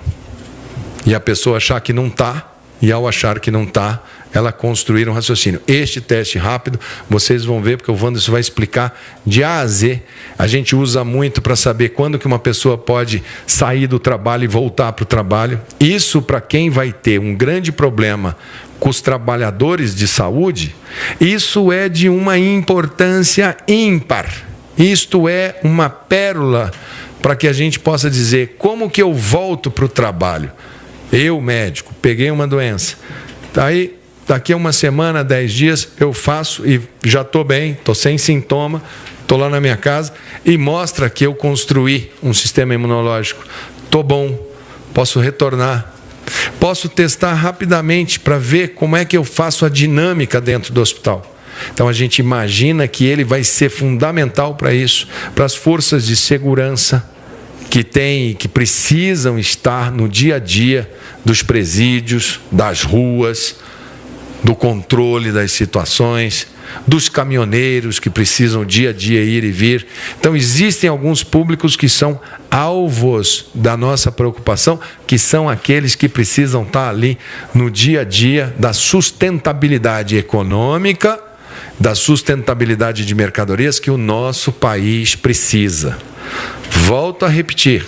E a pessoa achar que não está, e ao achar que não está, ela construir um raciocínio. Este teste rápido, vocês vão ver, porque o Wanderson vai explicar de A a Z. A gente usa muito para saber quando que uma pessoa pode sair do trabalho e voltar para o trabalho. Isso para quem vai ter um grande problema com os trabalhadores de saúde, isso é de uma importância ímpar. Isto é uma pérola para que a gente possa dizer como que eu volto para o trabalho. Eu, médico, peguei uma doença. Aí, daqui a uma semana, 10 dias, eu faço e já estou bem, estou sem sintoma, estou lá na minha casa e mostra que eu construí um sistema imunológico. Estou bom, posso retornar. Posso testar rapidamente para ver como é que eu faço a dinâmica dentro do hospital. Então a gente imagina que ele vai ser fundamental para isso, para as forças de segurança que precisam estar no dia a dia dos presídios, das ruas, do controle das situações, dos caminhoneiros que precisam dia a dia ir e vir. Então existem alguns públicos que são alvos da nossa preocupação, que são aqueles que precisam estar ali no dia a dia da sustentabilidade econômica, da sustentabilidade de mercadorias que o nosso país precisa. Volto a repetir,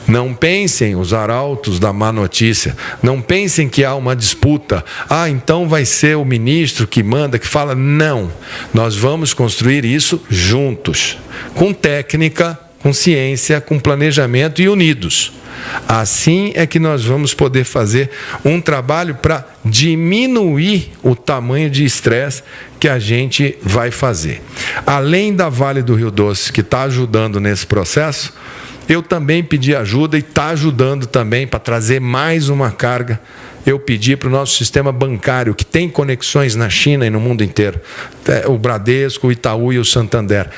não pensem os arautos da má notícia, não pensem que há uma disputa, então vai ser o ministro que manda, que fala. Não, nós vamos construir isso juntos, com técnica, com ciência, com planejamento e unidos. Assim é que nós vamos poder fazer um trabalho para diminuir o tamanho de estresse que a gente vai fazer. Além da Vale do Rio Doce, que está ajudando nesse processo, eu também pedi ajuda e está ajudando também para trazer mais uma carga. Eu pedi para o nosso sistema bancário, que tem conexões na China e no mundo inteiro, o Bradesco, o Itaú e o Santander.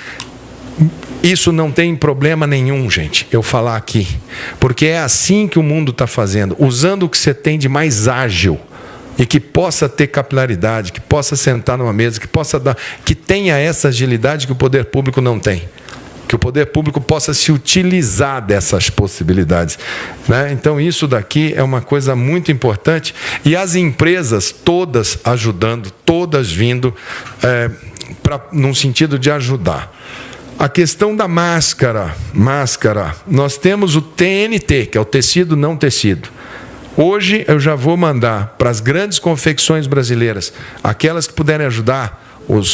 Isso não tem problema nenhum, gente, eu falar aqui, porque é assim que o mundo está fazendo, usando o que você tem de mais ágil e que possa ter capilaridade, que possa sentar numa mesa, que tenha essa agilidade que o poder público não tem. Que o poder público possa se utilizar dessas possibilidades, né? Então isso daqui é uma coisa muito importante, e as empresas todas ajudando, todas vindo num sentido de ajudar. A questão da máscara, nós temos o TNT, que é o tecido não tecido. Hoje eu já vou mandar para as grandes confecções brasileiras, aquelas que puderem ajudar,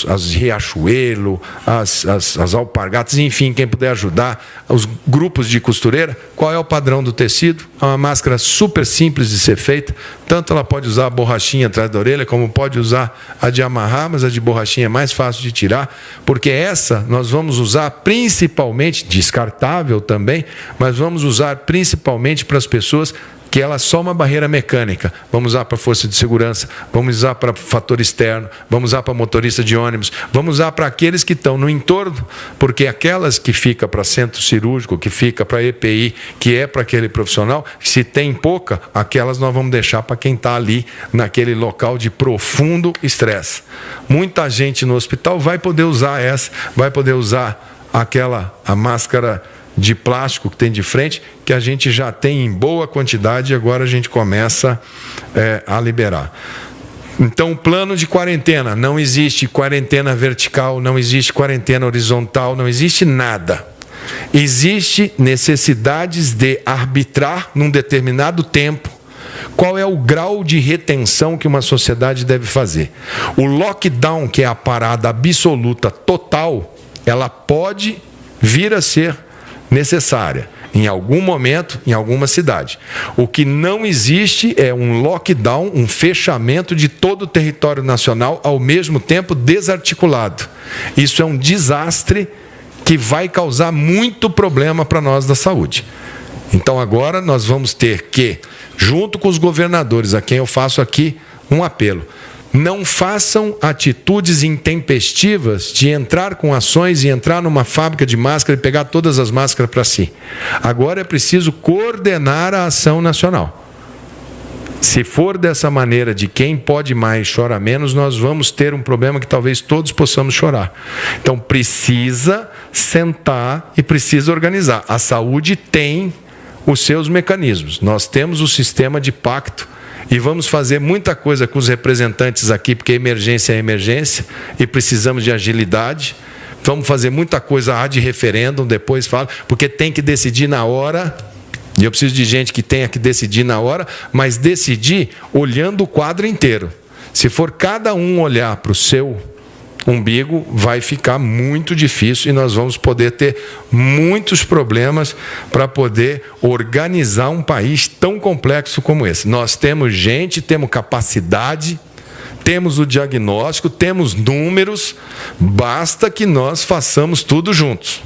as Riachuelo, as Alpargatas, enfim, quem puder ajudar, os grupos de costureira, qual é o padrão do tecido? É uma máscara super simples de ser feita, tanto ela pode usar a borrachinha atrás da orelha, como pode usar a de amarrar, mas a de borrachinha é mais fácil de tirar, porque essa nós vamos usar principalmente, descartável também, mas vamos usar principalmente para as pessoas que ela é só uma barreira mecânica. Vamos usar para força de segurança, vamos usar para fator externo, vamos usar para motorista de ônibus, vamos usar para aqueles que estão no entorno, porque aquelas que fica para centro cirúrgico, que fica para EPI, que é para aquele profissional, se tem pouca, aquelas nós vamos deixar para quem está ali naquele local de profundo estresse. Muita gente no hospital vai poder usar essa, vai poder usar a máscara de plástico que tem de frente, que a gente já tem em boa quantidade e agora a gente começa a liberar. Então, o plano de quarentena, não existe quarentena vertical, não existe quarentena horizontal, não existe nada. Existe necessidades de arbitrar num determinado tempo qual é o grau de retenção que uma sociedade deve fazer. O lockdown, que é a parada absoluta total, ela pode vir a ser necessária em algum momento, em alguma cidade. O que não existe é um lockdown, um fechamento de todo o território nacional ao mesmo tempo desarticulado. Isso é um desastre que vai causar muito problema para nós da saúde. Então agora nós vamos ter que, junto com os governadores, a quem eu faço aqui um apelo, não façam atitudes intempestivas de entrar com ações e entrar numa fábrica de máscara e pegar todas as máscaras para si. Agora é preciso coordenar a ação nacional. Se for dessa maneira de quem pode mais chora menos, nós vamos ter um problema que talvez todos possamos chorar. Então precisa sentar e precisa organizar. A saúde tem os seus mecanismos. Nós temos o sistema de pacto e vamos fazer muita coisa com os representantes aqui, porque emergência é emergência e precisamos de agilidade. Vamos fazer muita coisa de referêndum, depois falo, porque tem que decidir na hora. E eu preciso de gente que tenha que decidir na hora, mas decidir olhando o quadro inteiro. Se for cada um olhar para o seu umbigo, vai ficar muito difícil e nós vamos poder ter muitos problemas para poder organizar um país tão complexo como esse. Nós temos gente, temos capacidade, temos o diagnóstico, temos números, basta que nós façamos tudo juntos.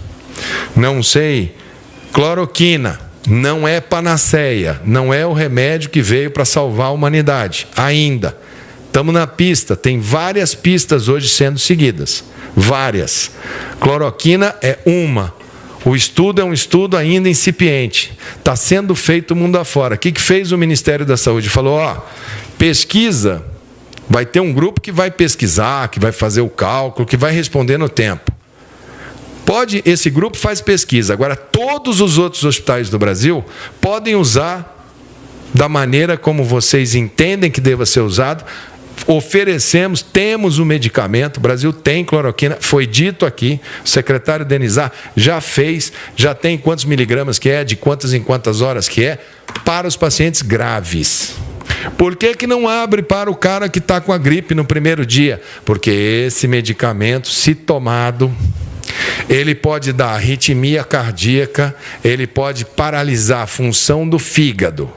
Não sei, cloroquina não é panaceia, não é o remédio que veio para salvar a humanidade, ainda. Estamos na pista, tem várias pistas hoje sendo seguidas, várias. Cloroquina é uma. O estudo é um estudo ainda incipiente, está sendo feito mundo afora. O que fez o Ministério da Saúde? Falou, pesquisa, vai ter um grupo que vai pesquisar, que vai fazer o cálculo, que vai responder no tempo. Esse grupo faz pesquisa. Agora, todos os outros hospitais do Brasil podem usar da maneira como vocês entendem que deva ser usado. Oferecemos, temos o medicamento, o Brasil tem cloroquina, foi dito aqui, o secretário Denizar já fez, já tem quantos miligramas que é, de quantas em quantas horas que é, para os pacientes graves. Por que não abre para o cara que está com a gripe no primeiro dia? Porque esse medicamento, se tomado, ele pode dar arritmia cardíaca, ele pode paralisar a função do fígado.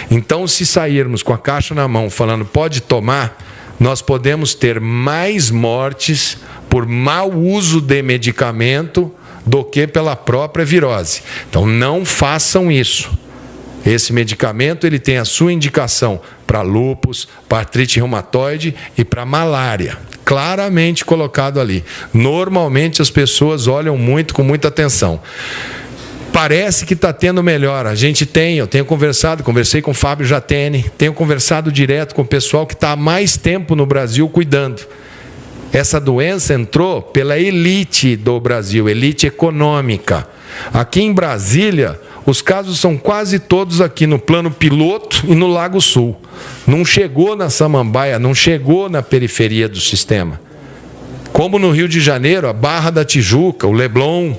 Então, se sairmos com a caixa na mão falando pode tomar, nós podemos ter mais mortes por mau uso de medicamento do que pela própria virose. Então, não façam isso. Esse medicamento ele tem a sua indicação para lúpus, para artrite reumatoide e para malária. Claramente colocado ali. Normalmente as pessoas olham com muita atenção. Parece que está tendo melhora. Eu tenho conversei com o Fábio Jatene, tenho conversado direto com o pessoal que está há mais tempo no Brasil cuidando. Essa doença entrou pela elite do Brasil, elite econômica. Aqui em Brasília, os casos são quase todos aqui no plano piloto e no Lago Sul. Não chegou na Samambaia, não chegou na periferia do sistema. Como no Rio de Janeiro, a Barra da Tijuca, o Leblon,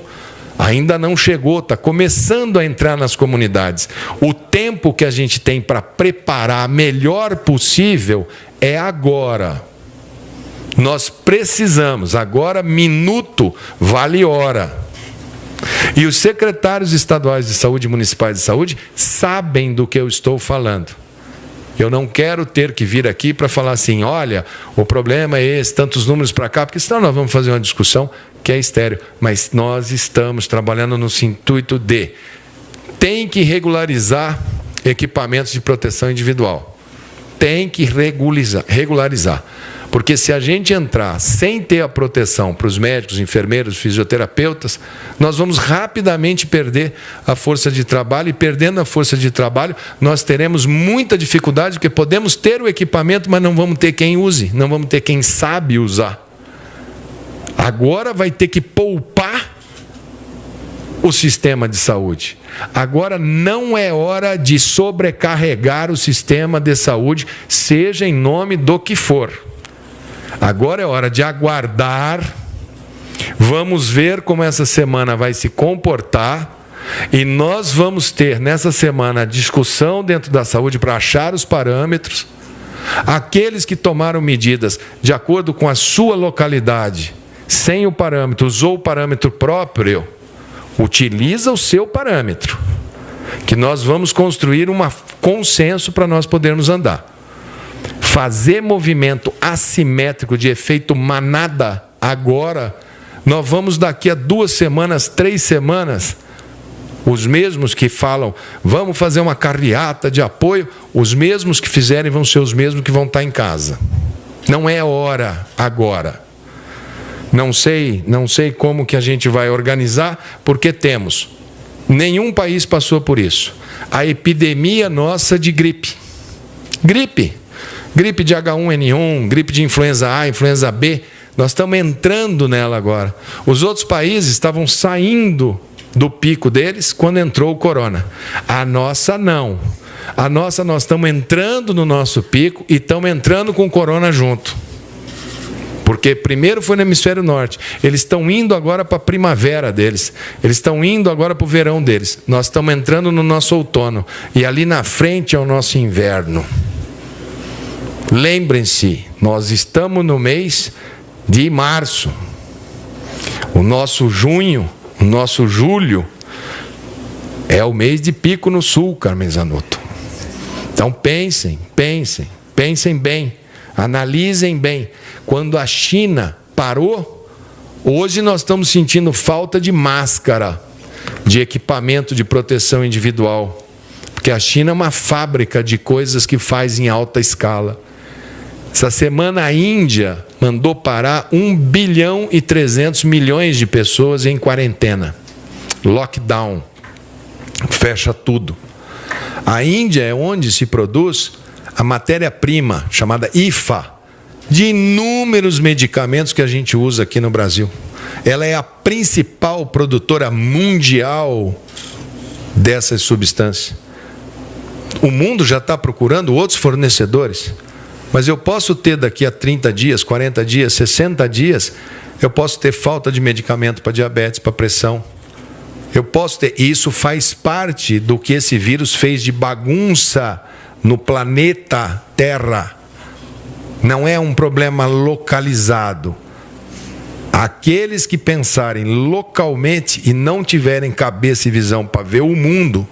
ainda não chegou, está começando a entrar nas comunidades. O tempo que a gente tem para preparar melhor possível é agora. Nós precisamos, agora minuto vale hora. E os secretários estaduais de saúde e municipais de saúde sabem do que eu estou falando. Eu não quero ter que vir aqui para falar assim, olha, o problema é esse, tantos números para cá, porque senão nós vamos fazer uma discussão que é estéril. Mas nós estamos trabalhando no intuito de tem que regularizar equipamentos de proteção individual. Tem que regularizar. Porque se a gente entrar sem ter a proteção para os médicos, enfermeiros, fisioterapeutas, nós vamos rapidamente perder a força de trabalho, e perdendo a força de trabalho, nós teremos muita dificuldade, porque podemos ter o equipamento, mas não vamos ter quem use, não vamos ter quem sabe usar. Agora vai ter que poupar o sistema de saúde. Agora não é hora de sobrecarregar o sistema de saúde, seja em nome do que for. Agora é hora de aguardar, vamos ver como essa semana vai se comportar, e nós vamos ter nessa semana a discussão dentro da saúde para achar os parâmetros. Aqueles que tomaram medidas de acordo com a sua localidade, sem o parâmetro, usou o parâmetro próprio, utiliza o seu parâmetro, que nós vamos construir um consenso para nós podermos andar. Fazer movimento assimétrico de efeito manada agora, nós vamos daqui a 2 semanas, 3 semanas, os mesmos que falam, vamos fazer uma carreata de apoio, os mesmos que fizerem vão ser os mesmos que vão estar em casa. Não é hora agora. Não sei como que a gente vai organizar, porque temos. Nenhum país passou por isso. A epidemia nossa de gripe. Gripe de H1N1, gripe de influenza A, influenza B, nós estamos entrando nela agora. Os outros países estavam saindo do pico deles quando entrou o corona. A nossa não. A nossa, nós estamos entrando no nosso pico e estamos entrando com o corona junto. Porque primeiro foi no hemisfério norte. Eles estão indo agora para a primavera deles. Eles estão indo agora para o verão deles. Nós estamos entrando no nosso outono. E ali na frente é o nosso inverno. Lembrem-se, nós estamos no mês de março. O nosso junho, o nosso julho, é o mês de pico no sul, Carmen Zanotto. Então pensem bem. Analisem bem. Quando a China parou, hoje nós estamos sentindo falta de máscara, de equipamento de proteção individual. Porque a China é uma fábrica de coisas que faz em alta escala. Essa semana a Índia mandou parar 1 bilhão e 300 milhões de pessoas em quarentena. Lockdown. Fecha tudo. A Índia é onde se produz a matéria-prima, chamada IFA, de inúmeros medicamentos que a gente usa aqui no Brasil. Ela é a principal produtora mundial dessas substâncias. O mundo já está procurando outros fornecedores, mas eu posso ter daqui a 30 dias, 40 dias, 60 dias, eu posso ter falta de medicamento para diabetes, para pressão. Eu posso ter, e isso faz parte do que esse vírus fez de bagunça no planeta Terra. Não é um problema localizado. Aqueles que pensarem localmente e não tiverem cabeça e visão para ver o mundo,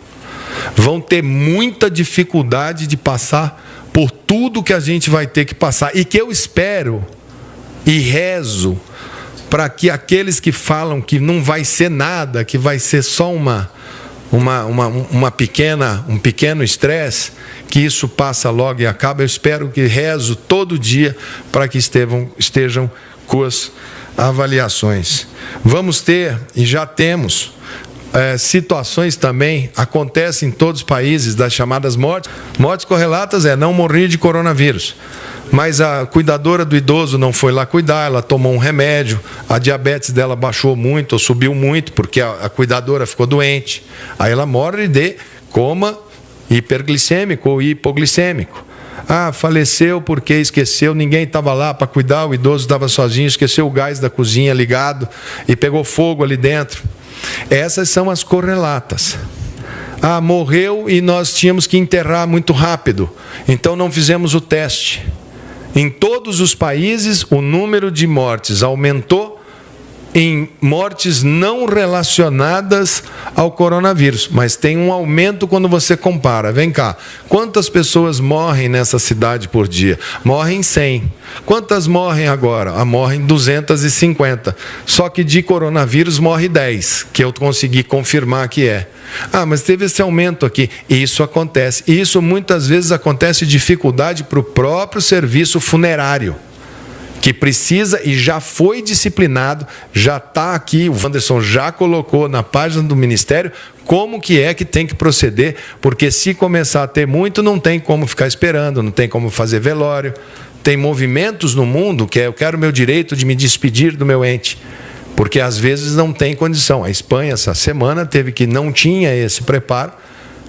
vão ter muita dificuldade de passar por tudo que a gente vai ter que passar. E que eu espero e rezo para que aqueles que falam que não vai ser nada, que vai ser só um pequeno estresse, que isso passa logo e acaba. Eu espero que rezo todo dia para que estejam com as avaliações. Vamos ter, e já temos, situações também, acontecem em todos os países, das chamadas mortes. Mortes correlatas não morrer de coronavírus. Mas a cuidadora do idoso não foi lá cuidar, ela tomou um remédio, a diabetes dela baixou muito, ou subiu muito, porque a cuidadora ficou doente. Aí ela morre de coma hiperglicêmico ou hipoglicêmico. Faleceu porque esqueceu, ninguém estava lá para cuidar, o idoso estava sozinho, esqueceu o gás da cozinha ligado e pegou fogo ali dentro. Essas são as correlatas. Morreu e nós tínhamos que enterrar muito rápido, então não fizemos o teste. Em todos os países, o número de mortes aumentou em mortes não relacionadas ao coronavírus, mas tem um aumento quando você compara. Vem cá, quantas pessoas morrem nessa cidade por dia? Morrem 100. Quantas morrem agora? Morrem 250. Só que de coronavírus morre 10, que eu consegui confirmar que é. Mas teve esse aumento aqui. Isso acontece. E isso muitas vezes acontece dificuldade para o próprio serviço funerário, que precisa e já foi disciplinado, já está aqui, o Wanderson já colocou na página do Ministério como que é que tem que proceder, porque se começar a ter muito, não tem como ficar esperando, não tem como fazer velório. Tem movimentos no mundo que eu quero meu direito de me despedir do meu ente, porque às vezes não tem condição. A Espanha, essa semana, não tinha esse preparo,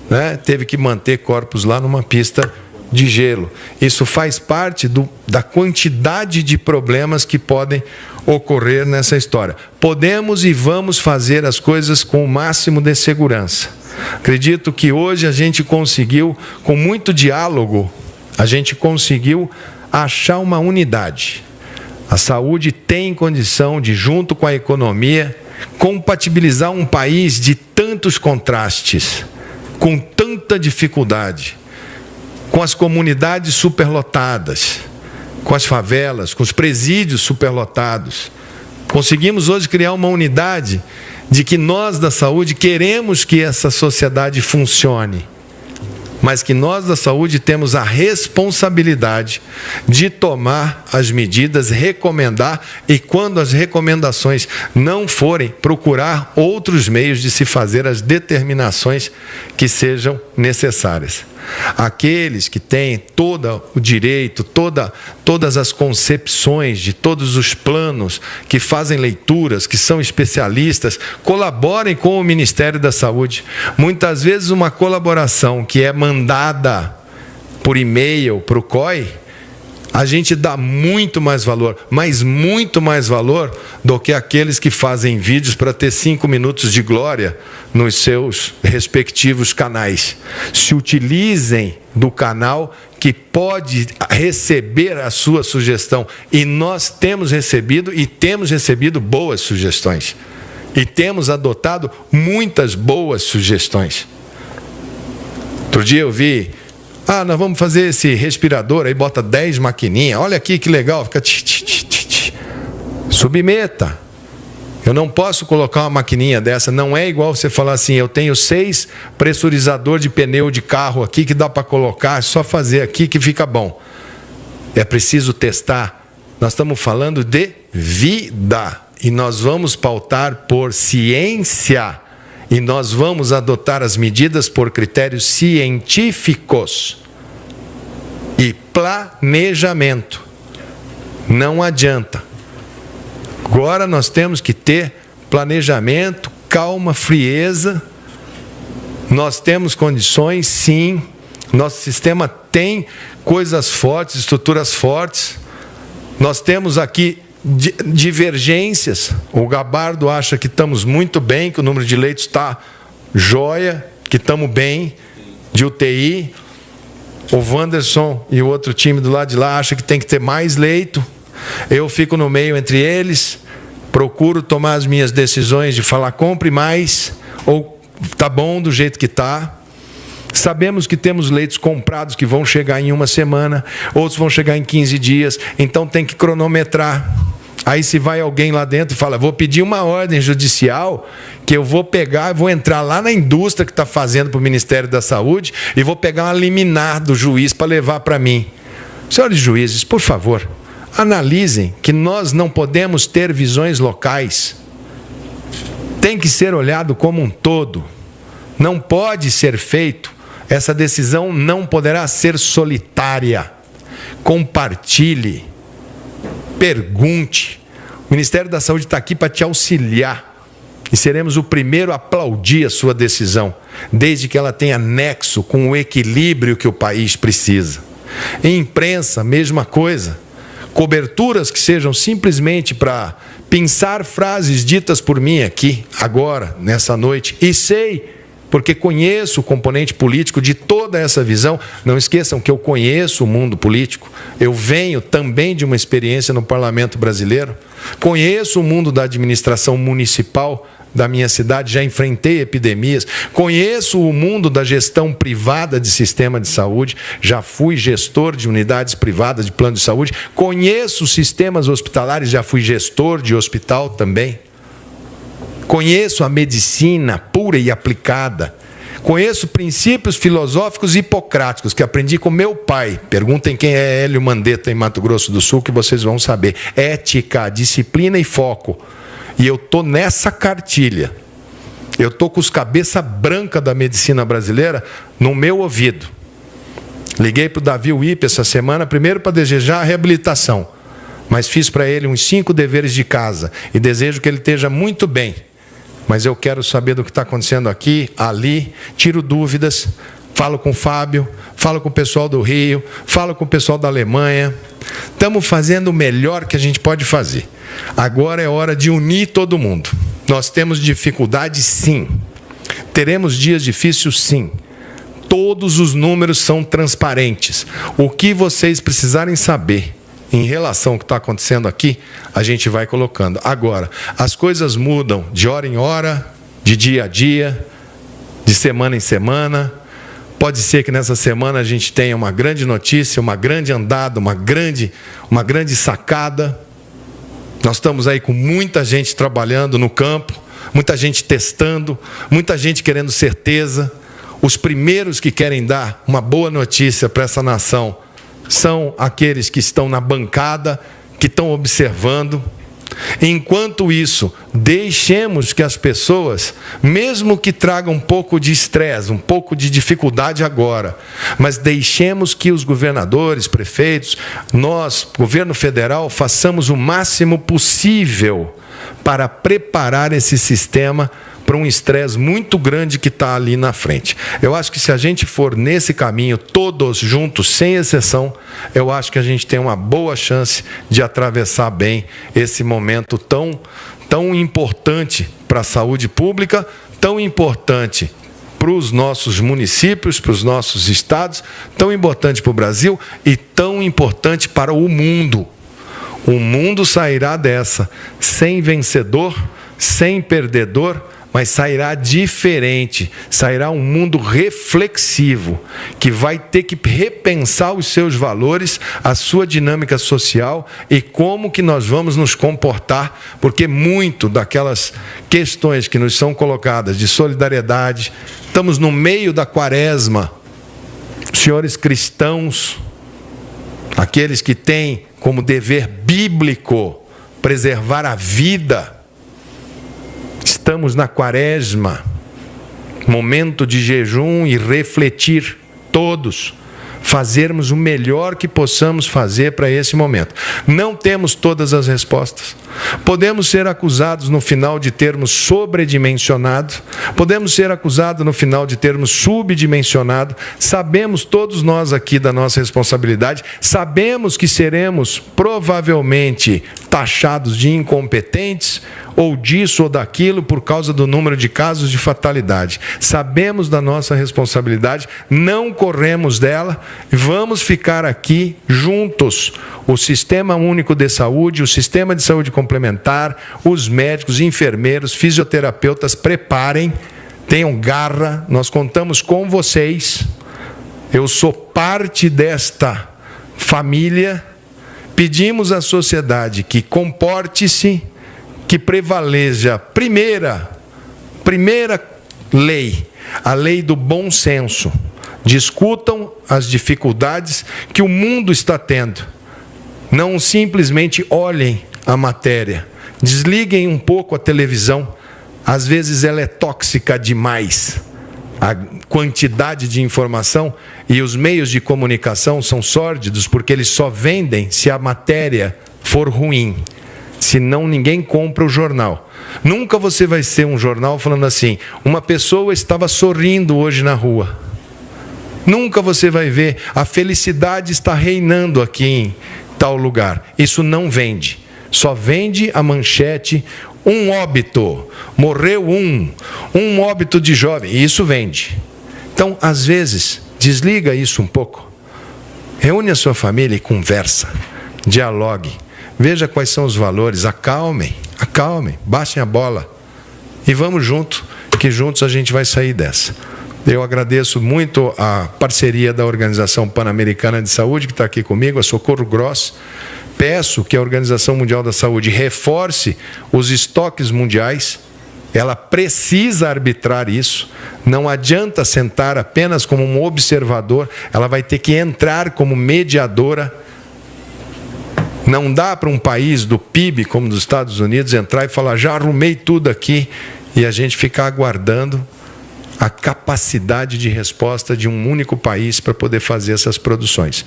né? Teve que manter corpos lá numa pista de gelo. Isso faz parte da quantidade de problemas que podem ocorrer nessa história. Podemos e vamos fazer as coisas com o máximo de segurança. Acredito que hoje a gente conseguiu, com muito diálogo, a gente conseguiu achar uma unidade. A saúde tem condição de, junto com a economia, compatibilizar um país de tantos contrastes, com tanta dificuldade, com as comunidades superlotadas, com as favelas, com os presídios superlotados. Conseguimos hoje criar uma unidade de que nós da saúde queremos que essa sociedade funcione, mas que nós da saúde temos a responsabilidade de tomar as medidas, recomendar, e quando as recomendações não forem, procurar outros meios de se fazer as determinações que sejam necessárias. Aqueles que têm todo o direito, todas as concepções de todos os planos, que fazem leituras, que são especialistas, colaborem com o Ministério da Saúde. Muitas vezes uma colaboração que é mandada por e-mail para o COI, a gente dá muito mais valor, mas muito mais valor do que aqueles que fazem vídeos para ter 5 minutos de glória nos seus respectivos canais. Se utilizem do canal que pode receber a sua sugestão. E nós temos recebido boas sugestões. E temos adotado muitas boas sugestões. Outro dia eu vi Ah, nós vamos fazer esse respirador, aí bota 10 maquininhas. Olha aqui que legal, fica... Submeta. Eu não posso colocar uma maquininha dessa. Não é igual você falar assim, eu tenho 6 pressurizador de pneu de carro aqui que dá para colocar, é só fazer aqui que fica bom. É preciso testar. Nós estamos falando de vida. E nós vamos pautar por ciência. E nós vamos adotar as medidas por critérios científicos e planejamento. Não adianta. Agora nós temos que ter planejamento, calma, frieza. Nós temos condições, sim. Nosso sistema tem coisas fortes, estruturas fortes. Nós temos aqui divergências. O Gabardo acha que estamos muito bem, que o número de leitos está jóia, que estamos bem, de UTI. O Wanderson e o outro time do lado de lá acha que tem que ter mais leito. Eu fico no meio entre eles, procuro tomar as minhas decisões de falar compre mais, ou tá bom do jeito que está. Sabemos que temos leitos comprados que vão chegar em 1 semana, outros vão chegar em 15 dias, então tem que cronometrar. Aí se vai alguém lá dentro e fala, vou pedir uma ordem judicial, que eu vou pegar, vou entrar lá na indústria que está fazendo para o Ministério da Saúde e vou pegar uma liminar do juiz para levar para mim. Senhores juízes, por favor, analisem que nós não podemos ter visões locais. Tem que ser olhado como um todo. Não pode ser feito. Essa decisão não poderá ser solitária. Compartilhe. Pergunte. O Ministério da Saúde está aqui para te auxiliar. E seremos o primeiro a aplaudir a sua decisão, desde que ela tenha nexo com o equilíbrio que o país precisa. Em imprensa, mesma coisa. Coberturas que sejam simplesmente para pensar frases ditas por mim aqui, agora, nessa noite. E sei, porque conheço o componente político de toda essa visão. Não esqueçam que eu conheço o mundo político. Eu venho também de uma experiência no Parlamento brasileiro. Conheço o mundo da administração municipal da minha cidade, já enfrentei epidemias. Conheço o mundo da gestão privada de sistema de saúde, já fui gestor de unidades privadas de plano de saúde. Conheço os sistemas hospitalares, já fui gestor de hospital também. Conheço a medicina pura e aplicada. Conheço princípios filosóficos hipocráticos que aprendi com meu pai. Perguntem quem é Hélio Mandetta em Mato Grosso do Sul, que vocês vão saber. Ética, disciplina e foco. E eu estou nessa cartilha. Eu estou com os cabeça branca da medicina brasileira no meu ouvido. Liguei para o Davi Wipe essa semana, primeiro para desejar a reabilitação. Mas fiz para ele uns 5 deveres de casa. E desejo que ele esteja muito bem. Mas eu quero saber do que está acontecendo aqui, ali, tiro dúvidas, falo com o Fábio, falo com o pessoal do Rio, falo com o pessoal da Alemanha. Estamos fazendo o melhor que a gente pode fazer. Agora é hora de unir todo mundo. Nós temos dificuldade, sim. Teremos dias difíceis, sim. Todos os números são transparentes. O que vocês precisarem saber em relação ao que está acontecendo aqui, a gente vai colocando. Agora, as coisas mudam de hora em hora, de dia a dia, de semana em semana. Pode ser que nessa semana a gente tenha uma grande notícia, uma grande andada, uma grande sacada. Nós estamos aí com muita gente trabalhando no campo, muita gente testando, muita gente querendo certeza. Os primeiros que querem dar uma boa notícia para essa nação são aqueles que estão na bancada, que estão observando. Enquanto isso, deixemos que as pessoas, mesmo que tragam um pouco de estresse, um pouco de dificuldade agora, mas deixemos que os governadores, prefeitos, nós, governo federal, façamos o máximo possível para preparar esse sistema para um estresse muito grande que está ali na frente. Eu acho que se a gente for nesse caminho, todos juntos, sem exceção, eu acho que a gente tem uma boa chance de atravessar bem esse momento tão importante para a saúde pública, tão importante para os nossos municípios, para os nossos estados, tão importante para o Brasil e tão importante para o mundo. O mundo sairá dessa sem vencedor, sem perdedor, mas sairá diferente, sairá um mundo reflexivo, que vai ter que repensar os seus valores, a sua dinâmica social e como que nós vamos nos comportar, porque muito daquelas questões que nos são colocadas de solidariedade, estamos no meio da quaresma, senhores cristãos, aqueles que têm como dever bíblico preservar a vida, estamos na quaresma, momento de jejum e refletir todos, fazermos o melhor que possamos fazer para esse momento. Não temos todas as respostas. Podemos ser acusados no final de termos sobredimensionado, podemos ser acusados no final de termos subdimensionado. Sabemos todos nós aqui da nossa responsabilidade, sabemos que seremos provavelmente taxados de incompetentes, ou disso ou daquilo, por causa do número de casos de fatalidade. Sabemos da nossa responsabilidade, não corremos dela, vamos ficar aqui juntos. O Sistema Único de Saúde, o Sistema de Saúde Complementar, os médicos, enfermeiros, fisioterapeutas, preparem, tenham garra, nós contamos com vocês. Eu sou parte desta família. Pedimos à sociedade que comporte-se, que prevaleja a primeira lei, a lei do bom senso. Discutam as dificuldades que o mundo está tendo. Não simplesmente olhem a matéria. Desliguem um pouco a televisão. Às vezes ela é tóxica demais. A quantidade de informação e os meios de comunicação são sórdidos porque eles só vendem se a matéria for ruim. Senão ninguém compra o jornal. Nunca você vai ser um jornal falando assim, uma pessoa estava sorrindo hoje na rua. Nunca você vai ver, a felicidade está reinando aqui em tal lugar. Isso não vende. Só vende a manchete, um óbito, morreu um óbito de jovem. E isso vende. Então, às vezes, desliga isso um pouco. Reúne a sua família e conversa. Dialogue. Veja quais são os valores. Acalmem, baixem a bola. E vamos junto, que juntos a gente vai sair dessa. Eu agradeço muito a parceria da Organização Pan-Americana de Saúde, que está aqui comigo, a Socorro Gross. Peço que a Organização Mundial da Saúde reforce os estoques mundiais. Ela precisa arbitrar isso. Não adianta sentar apenas como um observador. Ela vai ter que entrar como mediadora. Não dá para um país do PIB, como dos Estados Unidos, entrar e falar, já arrumei tudo aqui, e a gente ficar aguardando a capacidade de resposta de um único país para poder fazer essas produções.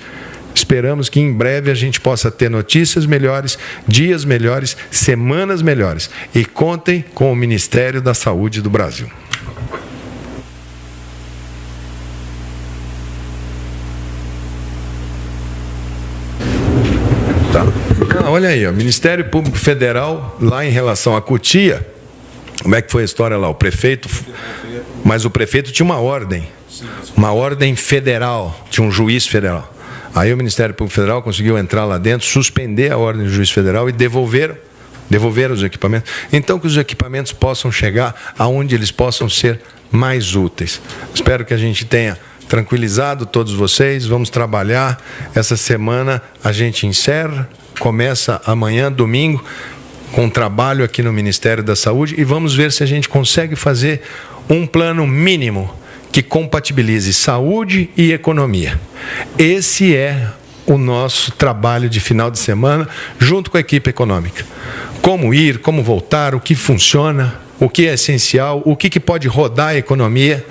Esperamos que em breve a gente possa ter notícias melhores, dias melhores, semanas melhores. E contem com o Ministério da Saúde do Brasil. Tá. Olha aí, o Ministério Público Federal, lá em relação à Cotia, como é que foi a história lá? O prefeito... Mas o prefeito tinha uma ordem federal, tinha um juiz federal. Aí o Ministério Público Federal conseguiu entrar lá dentro, suspender a ordem do juiz federal e devolver os equipamentos. Então que os equipamentos possam chegar aonde eles possam ser mais úteis. Espero que a gente tenha tranquilizado todos vocês. Vamos trabalhar. Essa semana a gente encerra, começa amanhã, domingo, com trabalho aqui no Ministério da Saúde e vamos ver se a gente consegue fazer um plano mínimo que compatibilize saúde e economia. Esse é o nosso trabalho de final de semana, junto com a equipe econômica. Como ir, como voltar, o que funciona, o que é essencial, o que pode rodar a economia.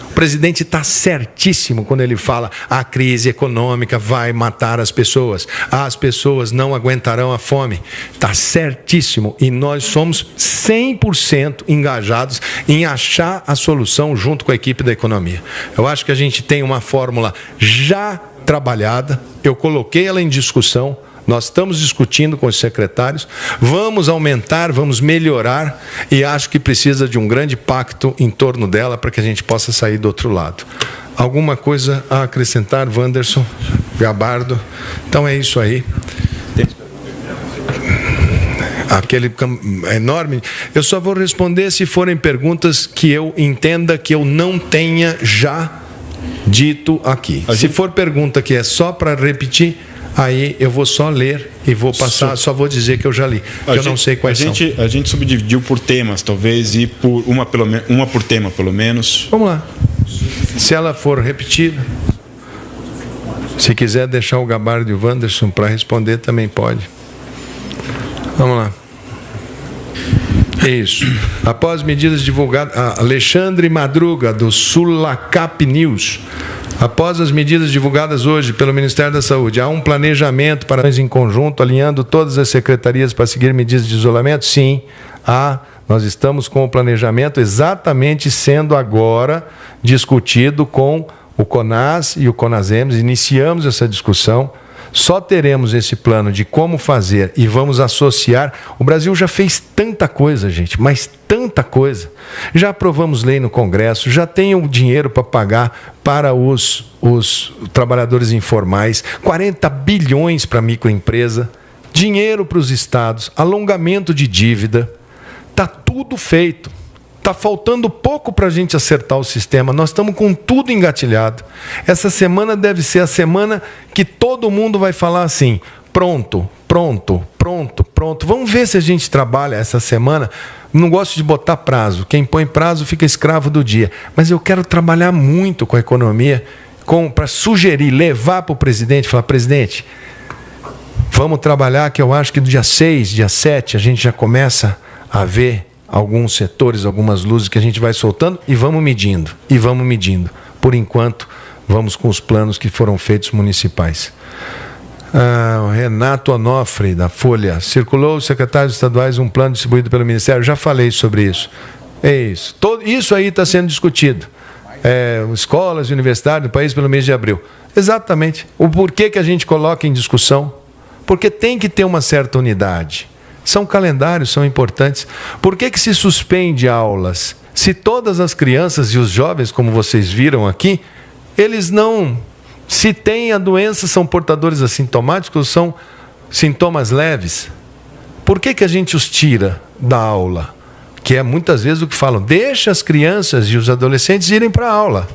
O presidente está certíssimo quando ele fala a crise econômica vai matar as pessoas não aguentarão a fome. Está certíssimo e nós somos 100% engajados em achar a solução junto com a equipe da economia. Eu acho que a gente tem uma fórmula já trabalhada, eu coloquei ela em discussão, nós estamos discutindo com os secretários, vamos aumentar, vamos melhorar e acho que precisa de um grande pacto em torno dela para que a gente possa sair do outro lado. Alguma coisa a acrescentar, Wanderson, Gabardo? Então é isso aí. aquele enorme. Eu só vou responder se forem perguntas que eu entenda que eu não tenha já dito aqui. Se for pergunta que é só para repetir, aí eu vou só ler e vou passar, só vou dizer que eu já li, que eu não sei quais são. A gente subdividiu por temas, talvez, e por uma por tema, pelo menos. Vamos lá. Se ela for repetida, se quiser deixar o gabardo e o Wanderson para responder, também pode. Vamos lá. Isso. Após medidas divulgadas, Alexandre Madruga, do Sulacap News. Após as medidas divulgadas hoje pelo Ministério da Saúde, há um planejamento para em conjunto, alinhando todas as secretarias para seguir medidas de isolamento? Sim, há. Nós estamos com o planejamento exatamente sendo agora discutido com o CONAS e o CONASEMS. Iniciamos essa discussão. Só teremos esse plano de como fazer e vamos associar. O Brasil já fez tanta coisa, gente, mas tanta coisa. Já aprovamos lei no Congresso, já tem o dinheiro para pagar para os trabalhadores informais, 40 bilhões para a microempresa, dinheiro para os estados, alongamento de dívida. Está tudo feito. Está faltando pouco para a gente acertar o sistema. Nós estamos com tudo engatilhado. Essa semana deve ser a semana que todo mundo vai falar assim: pronto, pronto, pronto, pronto. Vamos ver se a gente trabalha essa semana. Não gosto de botar prazo. Quem põe prazo fica escravo do dia. Mas eu quero trabalhar muito com a economia, para sugerir, levar para o presidente, falar: presidente, vamos trabalhar, que eu acho que do dia 6, dia 7, a gente já começa a ver alguns setores, algumas luzes que a gente vai soltando e vamos medindo, e vamos medindo. Por enquanto, vamos com os planos que foram feitos municipais. Renato Onofre, da Folha. Circulou os secretários estaduais um plano distribuído pelo Ministério. Já falei sobre isso. É isso. Isso aí está sendo discutido. Escolas e universidades do país pelo mês de abril. Exatamente. O porquê que a gente coloca em discussão? Porque tem que ter uma certa unidade. São calendários, são importantes. Por que se suspende aulas? Se todas as crianças e os jovens, como vocês viram aqui, eles não... Se têm a doença, são portadores assintomáticos ou são sintomas leves? Por que a gente os tira da aula? Que é muitas vezes o que falam: deixa as crianças e os adolescentes irem para a aula.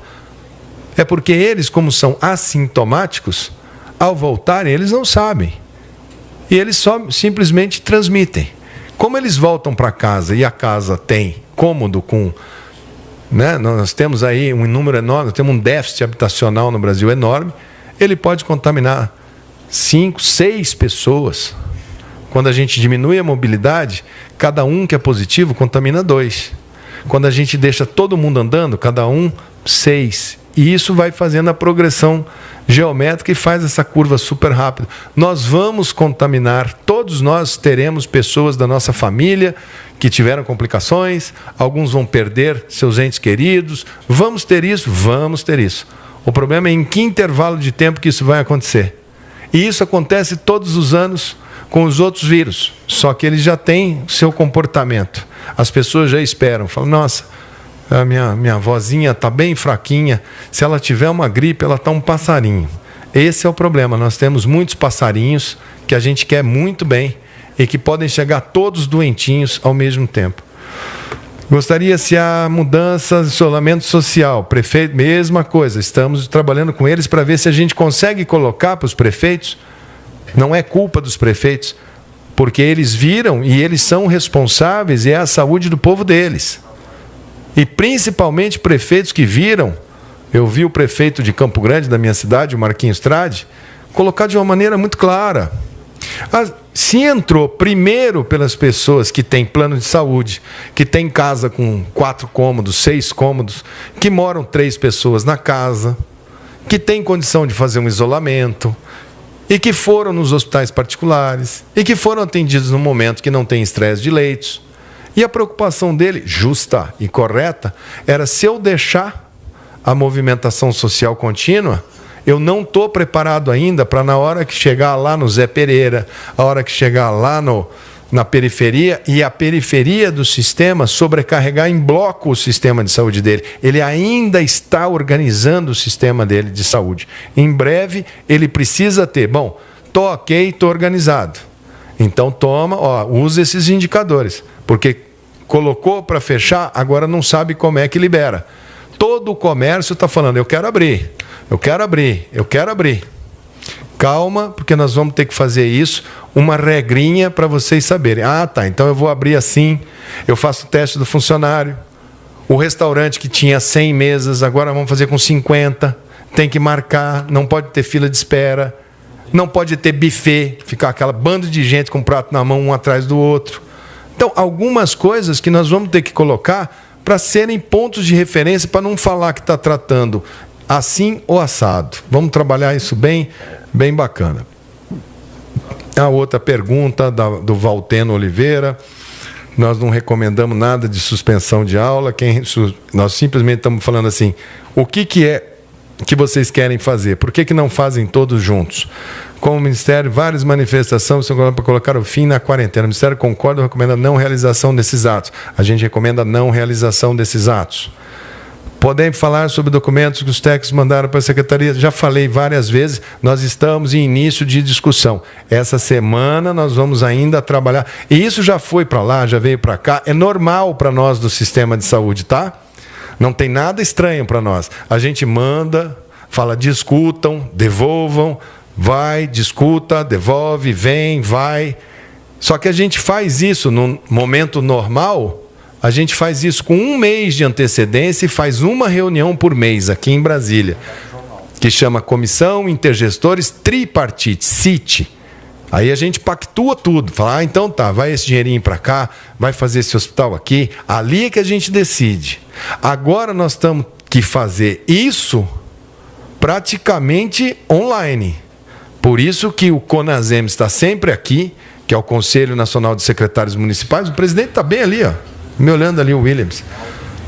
É porque eles, como são assintomáticos, ao voltarem, eles não sabem. E eles só simplesmente transmitem. Como eles voltam para casa e a casa tem cômodo com... Né, nós temos aí um número enorme, temos um déficit habitacional no Brasil enorme, ele pode contaminar 5, 6 pessoas. Quando a gente diminui a mobilidade, cada um que é positivo contamina 2. Quando a gente deixa todo mundo andando, cada um 6. E isso vai fazendo a progressão geométrica e faz essa curva super rápida. Nós vamos contaminar, todos nós teremos pessoas da nossa família que tiveram complicações, alguns vão perder seus entes queridos. Vamos ter isso? Vamos ter isso. O problema é em que intervalo de tempo que isso vai acontecer. E isso acontece todos os anos com os outros vírus, só que eles já têm seu comportamento. As pessoas já esperam, falam: nossa, a minha vozinha está bem fraquinha, se ela tiver uma gripe, ela está um passarinho. Esse é o problema, nós temos muitos passarinhos que a gente quer muito bem e que podem chegar todos doentinhos ao mesmo tempo. Gostaria se a mudança de isolamento social, prefeito, mesma coisa, estamos trabalhando com eles para ver se a gente consegue colocar para os prefeitos. Não é culpa dos prefeitos, porque eles viram e eles são responsáveis, e é a saúde do povo deles. E principalmente prefeitos que viram, eu vi o prefeito de Campo Grande, da minha cidade, o Marquinhos Trade, colocar de uma maneira muito clara. Se entrou primeiro pelas pessoas que têm plano de saúde, que têm casa com 4 cômodos, 6 cômodos, que moram 3 pessoas na casa, que têm condição de fazer um isolamento, e que foram nos hospitais particulares, e que foram atendidos no momento que não tem estresse de leitos. E a preocupação dele, justa e correta, era: se eu deixar a movimentação social contínua, eu não estou preparado ainda para, na hora que chegar lá no Zé Pereira, a hora que chegar lá na periferia, e a periferia do sistema sobrecarregar em bloco o sistema de saúde dele. Ele ainda está organizando o sistema dele de saúde. Em breve, ele precisa ter: bom, estou ok, estou organizado. Então toma, usa esses indicadores, porque colocou para fechar, agora não sabe como é que libera. Todo o comércio está falando, eu quero abrir. Calma, porque nós vamos ter que fazer isso, uma regrinha para vocês saberem. Então eu vou abrir assim, eu faço o teste do funcionário. O restaurante que tinha 100 mesas, agora vamos fazer com 50. Tem que marcar, não pode ter fila de espera, não pode ter buffet, ficar aquela banda de gente com um prato na mão, um atrás do outro. Então, algumas coisas que nós vamos ter que colocar para serem pontos de referência, para não falar que está tratando assim ou assado. Vamos trabalhar isso bem bacana. A outra pergunta do Valteno Oliveira. Nós não recomendamos nada de suspensão de aula. Nós simplesmente estamos falando assim, o que é que vocês querem fazer? Por que não fazem todos juntos? Como o Ministério, várias manifestações para colocar o fim na quarentena. O Ministério concorda ou recomenda a não realização desses atos? A gente recomenda a não realização desses atos. Podem falar sobre documentos que os técnicos mandaram para a Secretaria? Já falei várias vezes, nós estamos em início de discussão. Essa semana nós vamos ainda trabalhar. E isso já foi para lá, já veio para cá. É normal para nós do sistema de saúde, tá? Não tem nada estranho para nós. A gente manda, fala, discutam, devolvam, vai, discuta, devolve, vem, vai. Só que a gente faz isso no momento normal. A gente faz isso com 1 mês de antecedência e faz uma reunião por mês aqui em Brasília, que chama Comissão Intergestores Tripartite, CIT. Aí a gente pactua tudo, fala, então tá, vai esse dinheirinho para cá, vai fazer esse hospital aqui, ali é que a gente decide. Agora nós temos que fazer isso praticamente online. Por isso que o CONASEM está sempre aqui, que é o Conselho Nacional de Secretários Municipais. O presidente está bem ali, me olhando ali, o Williams,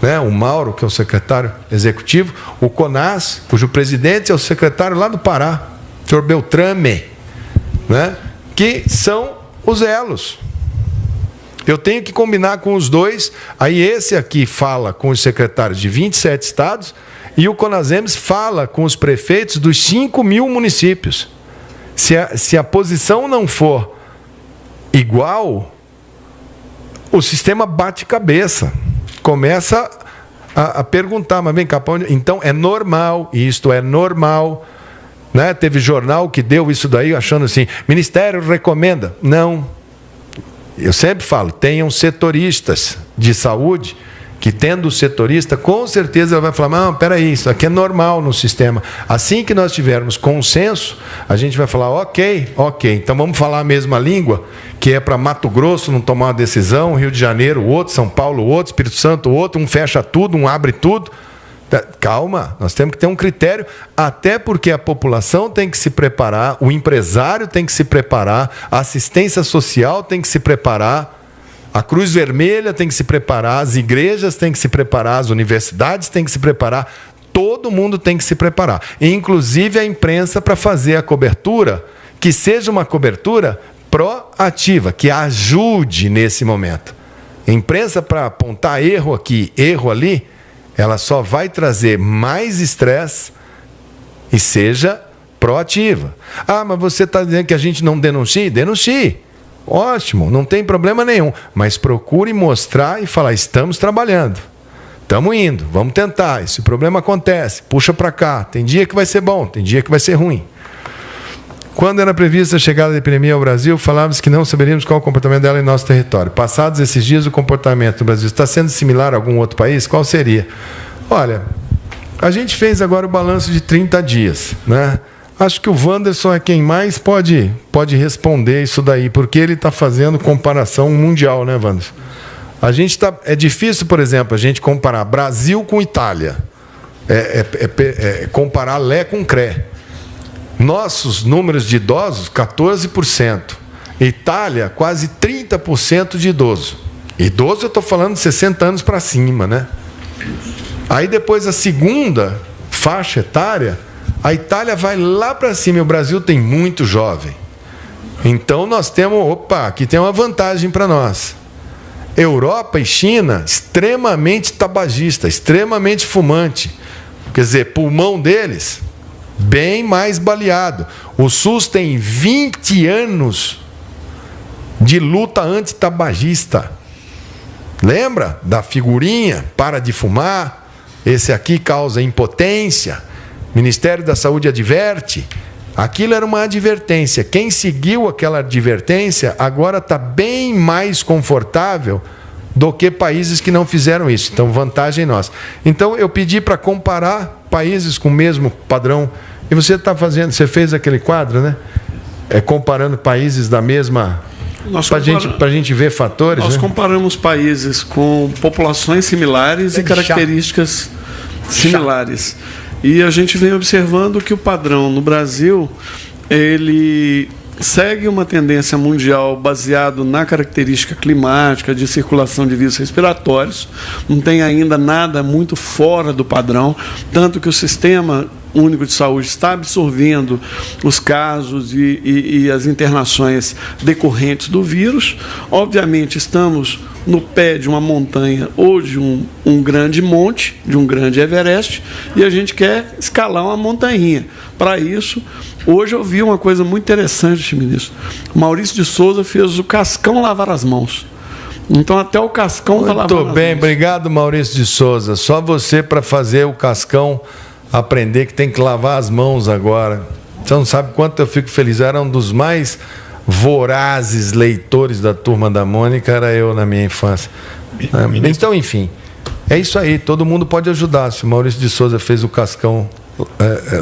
né? O Mauro, que é o secretário executivo, o CONAS, cujo presidente é o secretário lá do Pará, o senhor Beltrame, né? Que são os elos. Eu tenho que combinar com os dois, aí esse aqui fala com os secretários de 27 estados e o CONASEMS fala com os prefeitos dos 5.000 municípios. Se a posição não for igual, o sistema bate cabeça, começa a perguntar, mas vem cá, então é normal, isto é normal, né? Teve jornal que deu isso daí achando assim, Ministério recomenda. Não, eu sempre falo, tenham setoristas de saúde, que tendo o setorista, com certeza ele vai falar, não, peraí, isso aqui é normal no sistema. Assim que nós tivermos consenso, a gente vai falar, ok, então vamos falar a mesma língua, que é para Mato Grosso não tomar uma decisão, Rio de Janeiro outro, São Paulo outro, Espírito Santo outro, um fecha tudo, um abre tudo. Calma, nós temos que ter um critério, até porque a população tem que se preparar, o empresário tem que se preparar, a assistência social tem que se preparar, a Cruz Vermelha tem que se preparar, as igrejas têm que se preparar, as universidades têm que se preparar, todo mundo tem que se preparar, inclusive a imprensa, para fazer a cobertura, que seja uma cobertura proativa, que ajude nesse momento. A imprensa, para apontar erro aqui, erro ali, ela só vai trazer mais estresse e seja proativa. Mas você está dizendo que a gente não denuncie? Denuncie. Ótimo, não tem problema nenhum. Mas procure mostrar e falar, estamos trabalhando. Estamos indo, vamos tentar. Esse problema acontece, puxa para cá. Tem dia que vai ser bom, tem dia que vai ser ruim. Quando era prevista a chegada da epidemia ao Brasil, falávamos que não saberíamos qual o comportamento dela em nosso território. Passados esses dias, o comportamento do Brasil está sendo similar a algum outro país? Qual seria? Olha, a gente fez agora o balanço de 30 dias, né? Acho que o Wanderson é quem mais pode responder isso daí, porque ele está fazendo comparação mundial, né, Wanderson? É difícil, por exemplo, a gente comparar Brasil com Itália. Comparar Lé com Cré. Nossos números de idosos, 14%. Itália, quase 30% de idoso. Idoso, eu estou falando de 60 anos para cima, né? Aí depois a segunda faixa etária, a Itália vai lá para cima e o Brasil tem muito jovem. Então nós temos, aqui tem uma vantagem para nós. Europa e China, extremamente tabagista, extremamente fumante. Quer dizer, pulmão deles, bem mais baleado. O SUS tem 20 anos de luta antitabagista. Lembra da figurinha? Para de fumar, esse aqui causa impotência, Ministério da Saúde adverte. Aquilo era uma advertência. Quem seguiu aquela advertência agora está bem mais confortável do que países que não fizeram isso. Então, vantagem nossa. Então, eu pedi para comparar países com o mesmo padrão. E você está fazendo, você fez aquele quadro, né? Comparando países da mesma... Para a gente ver fatores. Nós, né, comparamos países com populações similares e características similares. E a gente vem observando que o padrão no Brasil, ele segue uma tendência mundial baseado na característica climática, de circulação de vírus respiratórios. Não tem ainda nada muito fora do padrão, tanto que o Sistema Único de Saúde está absorvendo os casos e as internações decorrentes do vírus. Obviamente, estamos no pé de uma montanha ou de um grande monte, de um grande Everest, e a gente quer escalar uma montanha. Para isso, hoje eu vi uma coisa muito interessante, ministro. Maurício de Souza fez o Cascão lavar as mãos. Então, até o Cascão está lavando as mãos. Muito bem, obrigado, Maurício de Souza. Só você para fazer o Cascão aprender que tem que lavar as mãos agora. Você não sabe quanto eu fico feliz. Era um dos mais vorazes leitores da Turma da Mônica, era eu na minha infância. Então, enfim, é isso aí. Todo mundo pode ajudar. Se o Maurício de Souza fez o Cascão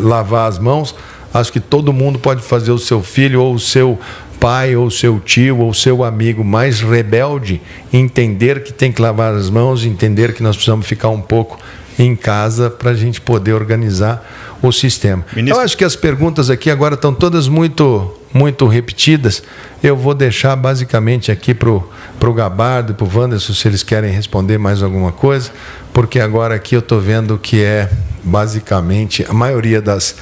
lavar as mãos, acho que todo mundo pode fazer. O seu filho ou o seu pai ou o seu tio ou o seu amigo mais rebelde entender que tem que lavar as mãos, entender que nós precisamos ficar um pouco em casa para a gente poder organizar o sistema. Ministro, eu acho que as perguntas aqui agora estão todas muito repetidas. Eu vou deixar basicamente aqui para o Gabardo e para o Wanderson, se eles querem responder mais alguma coisa, porque agora aqui eu estou vendo que é basicamente a maioria das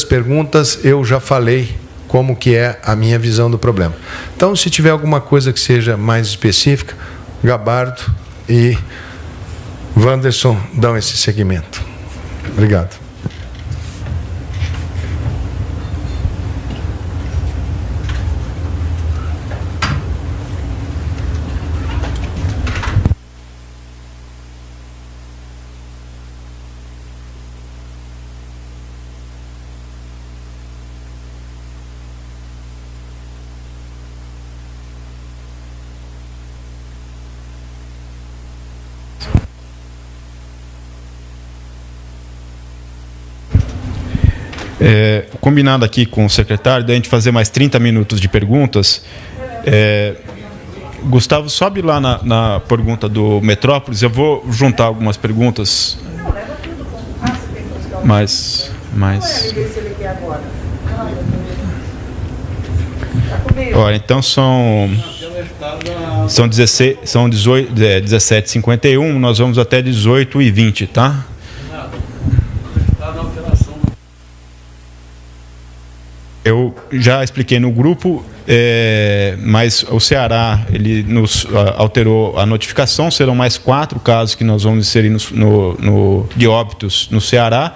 perguntas eu já falei como que é a minha visão do problema. Então, se tiver alguma coisa que seja mais específica, Gabardo e Wanderson dão esse segmento. Obrigado. Combinado aqui com o secretário, da gente fazer mais 30 minutos de perguntas. Gustavo, sobe lá na pergunta do Metrópolis, eu vou juntar algumas perguntas. Mas... Olha, então são 17h51, nós vamos até 18h20, tá? Eu já expliquei no grupo, mas o Ceará ele nos alterou a notificação. Serão mais 4 casos que nós vamos inserir de óbitos no Ceará,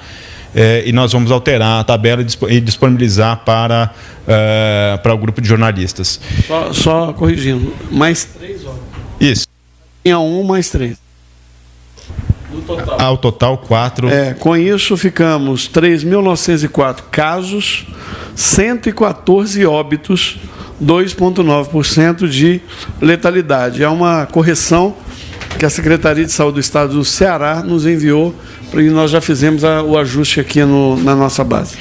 e nós vamos alterar a tabela e disponibilizar para o grupo de jornalistas. Só corrigindo, mais 3 óbitos. Isso. Tinha 1 mais 3. No total. Ao total, 4. Com isso, ficamos 3.904 casos, 114 óbitos, 2,9% de letalidade. É uma correção que a Secretaria de Saúde do Estado do Ceará nos enviou e nós já fizemos o ajuste aqui na nossa base.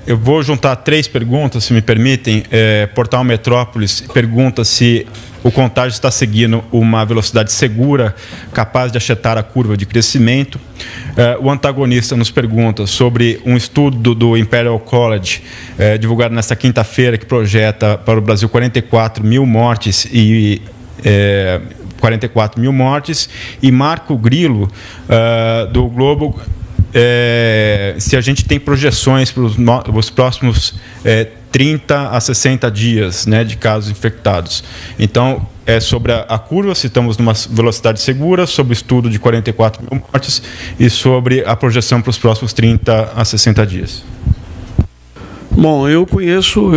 Eu vou juntar 3 perguntas, se me permitem. Portal Metrópolis pergunta se o contágio está seguindo uma velocidade segura, capaz de achatar a curva de crescimento. O antagonista nos pergunta sobre um estudo do Imperial College, divulgado nesta quinta-feira, que projeta para o Brasil 44 mil mortes e 44 mil mortes. E Marco Grilo, do Globo, se a gente tem projeções para os próximos 30 a 60 dias, né, de casos infectados. Então, sobre a curva, se estamos numa velocidade segura, sobre o estudo de 44 mil mortes e sobre a projeção para os próximos 30 a 60 dias. Bom, eu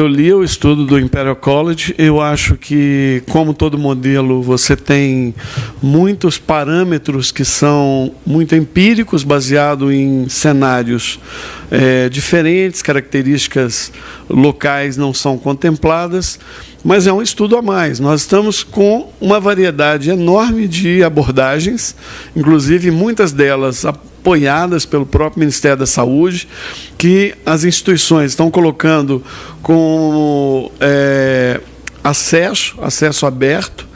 li o estudo do Imperial College. Eu acho que, como todo modelo, você tem muitos parâmetros que são muito empíricos, baseado em cenários diferentes, características locais não são contempladas, mas é um estudo a mais. Nós estamos com uma variedade enorme de abordagens, inclusive muitas delas apoiadas pelo próprio Ministério da Saúde, que as instituições estão colocando com acesso aberto,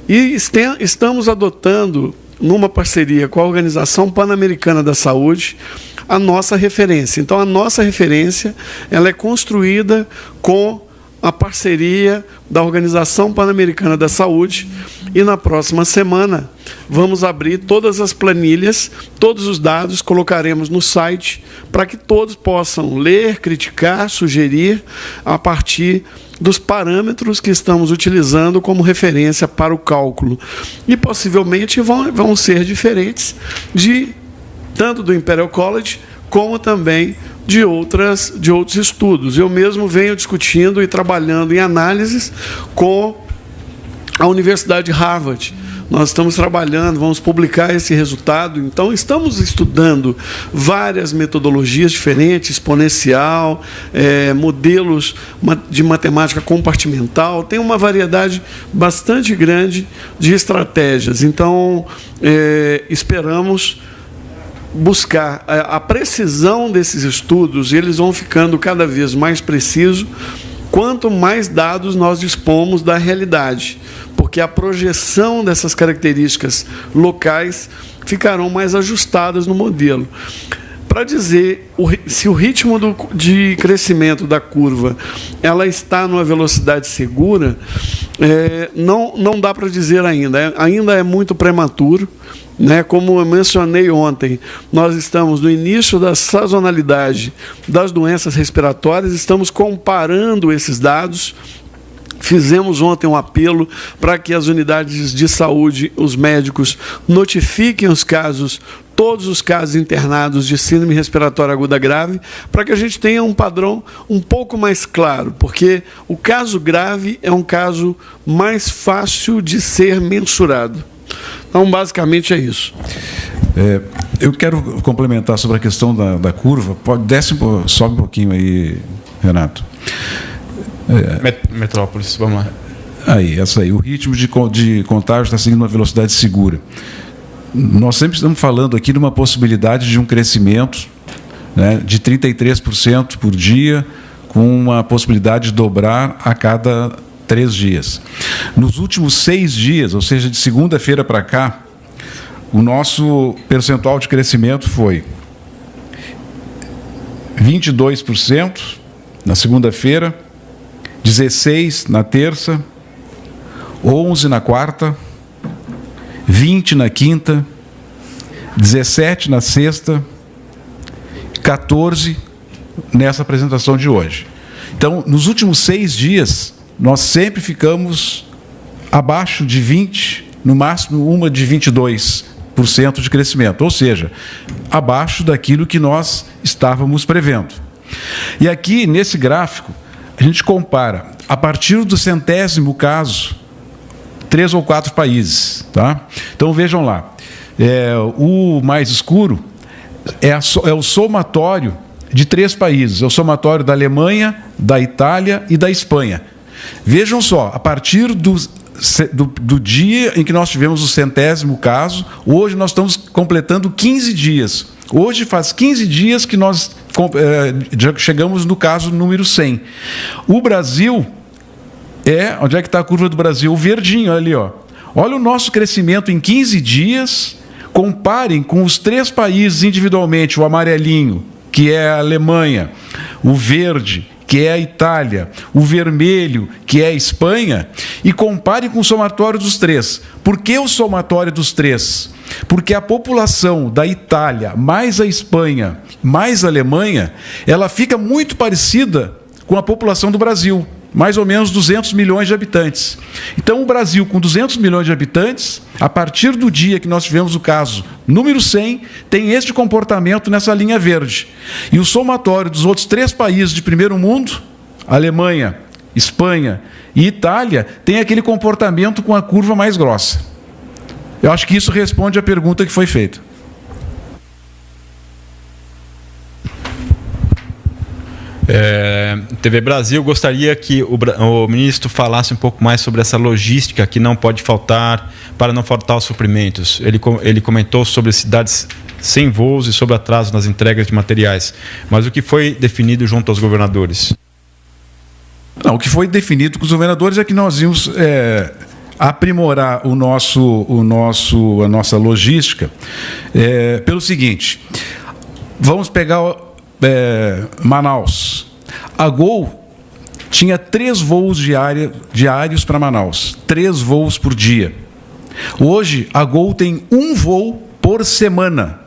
e estamos adotando, numa parceria com a Organização Pan-Americana da Saúde, a nossa referência. Então, a nossa referência ela é construída com a parceria da Organização Pan-Americana da Saúde, e na próxima semana vamos abrir todas as planilhas, todos os dados colocaremos no site para que todos possam ler, criticar, sugerir a partir dos parâmetros que estamos utilizando como referência para o cálculo. E possivelmente vão ser diferentes tanto do Imperial College como também de outros estudos. Eu mesmo venho discutindo e trabalhando em análises com a Universidade de Harvard. Nós estamos trabalhando, vamos publicar esse resultado. Então, estamos estudando várias metodologias diferentes, exponencial, modelos de matemática compartimental. Tem uma variedade bastante grande de estratégias. Então, esperamos buscar a precisão desses estudos, e eles vão ficando cada vez mais precisos quanto mais dados nós dispomos da realidade, porque a projeção dessas características locais ficarão mais ajustadas no modelo. Para dizer se o ritmo de crescimento da curva ela está numa velocidade segura, não dá para dizer ainda. Ainda é muito prematuro. Como eu mencionei ontem, nós estamos no início da sazonalidade das doenças respiratórias, estamos comparando esses dados. Fizemos ontem um apelo para que as unidades de saúde, os médicos, notifiquem todos os casos internados de síndrome respiratória aguda grave, para que a gente tenha um padrão um pouco mais claro, porque o caso grave é um caso mais fácil de ser mensurado. Então, basicamente é isso. Eu quero complementar sobre a questão da curva. Sobe um pouquinho aí, Renato. Metrópolis, vamos lá. Essa aí. O ritmo de contágio está seguindo uma velocidade segura. Nós sempre estamos falando aqui de uma possibilidade de um crescimento, de 33% por dia, com uma possibilidade de dobrar a cada 3 dias. Nos últimos 6 dias, ou seja, de segunda-feira para cá, o nosso percentual de crescimento foi 22% na segunda-feira, 16% na terça, 11% na quarta, 20% na quinta, 17% na sexta, 14% nessa apresentação de hoje. Então, nos últimos 6 dias, nós sempre ficamos abaixo de 20%, no máximo uma de 22% de crescimento, ou seja, abaixo daquilo que nós estávamos prevendo. E aqui, nesse gráfico, a gente compara, a partir do 100º caso, 3 ou 4 países. Tá? Então, vejam lá, o mais escuro é o somatório de 3 países, é o somatório da Alemanha, da Itália e da Espanha. Vejam só, a partir do dia em que nós tivemos o 100º caso, hoje nós estamos completando 15 dias. Hoje faz 15 dias que nós já chegamos no caso número 100. O Brasil, onde é que está a curva do Brasil? O verdinho ali, ó. Olha o nosso crescimento em 15 dias, comparem com os 3 países individualmente, o amarelinho, que é a Alemanha, o verde, que é a Itália, o vermelho, que é a Espanha, e compare com o somatório dos 3. Por que o somatório dos 3? Porque a população da Itália, mais a Espanha, mais a Alemanha, ela fica muito parecida com a população do Brasil. mais ou menos 200 milhões de habitantes. Então, o Brasil, com 200 milhões de habitantes, a partir do dia que nós tivemos o caso número 100, tem este comportamento nessa linha verde. E o somatório dos outros 3 países de primeiro mundo, Alemanha, Espanha e Itália, tem aquele comportamento com a curva mais grossa. Eu acho que isso responde à pergunta que foi feita. TV Brasil, gostaria que o ministro falasse um pouco mais sobre essa logística que não pode faltar, para não faltar os suprimentos. Ele comentou sobre cidades sem voos e sobre atraso nas entregas de materiais. Mas o que foi definido junto aos governadores? Não, o que foi definido com os governadores é que nós íamos aprimorar a nossa logística pelo seguinte. Vamos pegar Manaus. A Gol tinha 3 voos diários para Manaus, 3 voos por dia. Hoje, a Gol tem 1 voo por semana.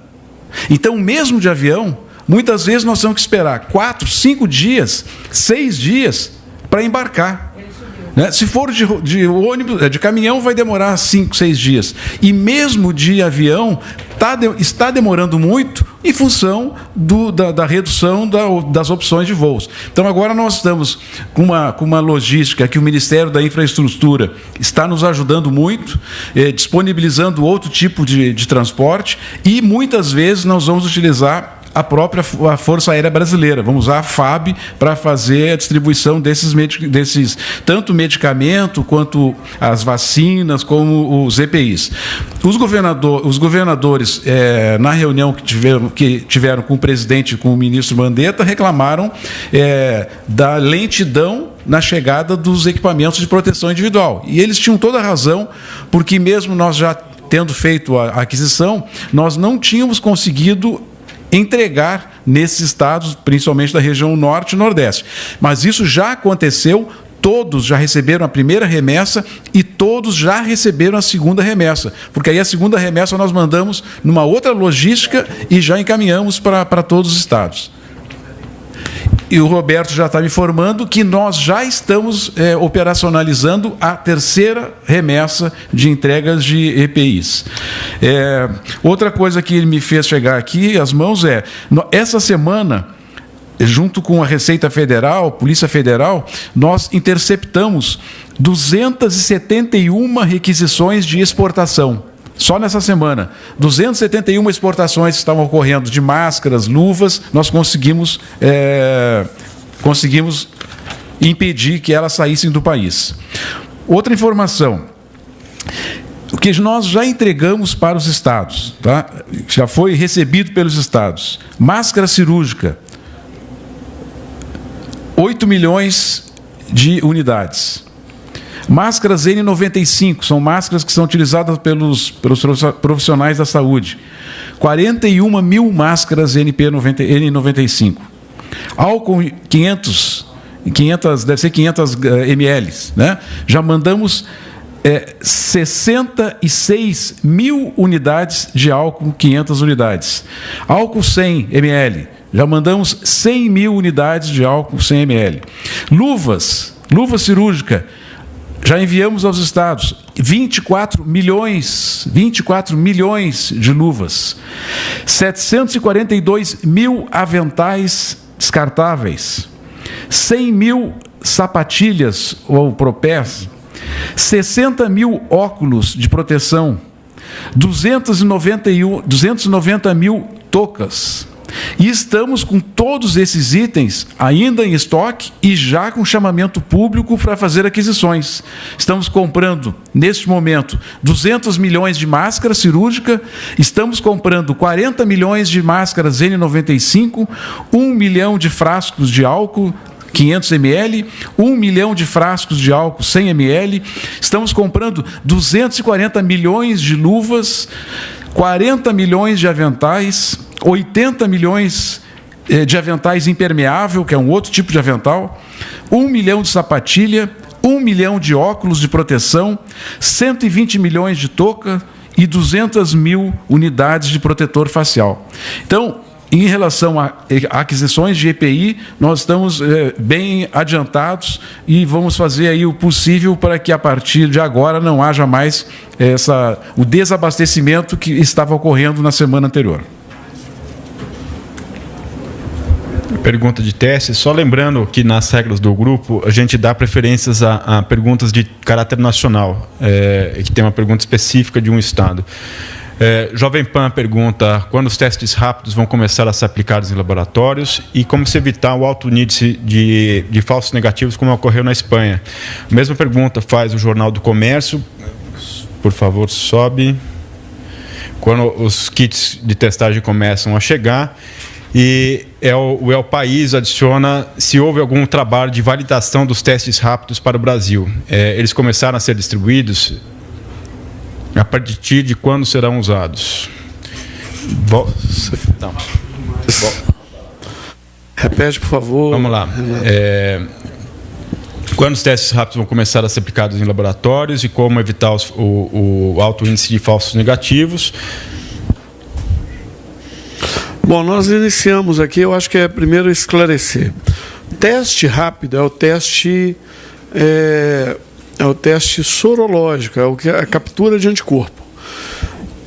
Então, mesmo de avião, muitas vezes nós temos que esperar 4, 5 dias, 6 dias para embarcar. Se for de ônibus, de caminhão, vai demorar 5, 6 dias. E mesmo de avião, está demorando muito em função da redução das opções de voos. Então, agora nós estamos com uma logística que o Ministério da Infraestrutura está nos ajudando muito, disponibilizando outro tipo de transporte, e muitas vezes nós vamos utilizar a própria Força Aérea Brasileira. Vamos usar a FAB para fazer a distribuição desses tanto medicamento quanto as vacinas, como os EPIs. Os governadores, na reunião que tiveram com o presidente e com o ministro Mandetta, reclamaram da lentidão na chegada dos equipamentos de proteção individual. E eles tinham toda a razão, porque mesmo nós já tendo feito a aquisição, nós não tínhamos conseguido entregar nesses estados, principalmente da região norte e nordeste. Mas isso já aconteceu, todos já receberam a primeira remessa e todos já receberam a segunda remessa, porque aí a segunda remessa nós mandamos numa outra logística e já encaminhamos para todos os estados. E o Roberto já está me informando que nós já estamos operacionalizando a terceira remessa de entregas de EPIs. Outra coisa que ele me fez chegar aqui às mãos essa semana, junto com a Receita Federal, Polícia Federal, nós interceptamos 271 requisições de exportação. Só nessa semana, 271 exportações estavam ocorrendo de máscaras, luvas, nós conseguimos impedir que elas saíssem do país. Outra informação, o que nós já entregamos para os estados, tá? Já foi recebido pelos estados. Máscara cirúrgica, 8 milhões de unidades. Máscaras N95, são máscaras que são utilizadas pelos profissionais da saúde. 41 mil máscaras N95. Álcool 500 deve ser 500 ml. Né? Já mandamos 66 mil unidades de álcool, 500 unidades. Álcool 100 ml. Já mandamos 100 mil unidades de álcool 100 ml. Luva cirúrgica. Já enviamos aos estados 24 milhões de luvas, 742 mil aventais descartáveis, 100 mil sapatilhas ou propés, 60 mil óculos de proteção, 290 mil toucas. E estamos com todos esses itens ainda em estoque e já com chamamento público para fazer aquisições. Estamos comprando, neste momento, 200 milhões de máscara cirúrgica, estamos comprando 40 milhões de máscaras N95, 1 milhão de frascos de álcool 500 ml, 1 milhão de frascos de álcool 100 ml, estamos comprando 240 milhões de luvas, 40 milhões de aventais, 80 milhões de aventais impermeável, que é um outro tipo de avental, 1 milhão de sapatilha, 1 milhão de óculos de proteção, 120 milhões de touca e 200 mil unidades de protetor facial. Então, Em relação a aquisições de EPI, nós estamos bem adiantados e vamos fazer aí o possível para que a partir de agora não haja mais o desabastecimento que estava ocorrendo na semana anterior. Pergunta de teste. Só lembrando que nas regras do grupo a gente dá preferências a perguntas de caráter nacional, que tem uma pergunta específica de um estado. Jovem Pan pergunta quando os testes rápidos vão começar a ser aplicados em laboratórios e como se evitar o alto índice de falsos negativos como ocorreu na Espanha. A mesma pergunta faz o Jornal do Comércio. Por favor, sobe. Quando os kits de testagem começam a chegar. E o El País adiciona se houve algum trabalho de validação dos testes rápidos para o Brasil. Eles começaram a ser distribuídos? A partir de quando serão usados? Não. Repete, por favor. Vamos lá. Quando os testes rápidos vão começar a ser aplicados em laboratórios e como evitar o alto índice de falsos negativos? Bom, nós iniciamos aqui, eu acho que é primeiro esclarecer. Teste rápido é o teste sorológico, é a captura de anticorpo.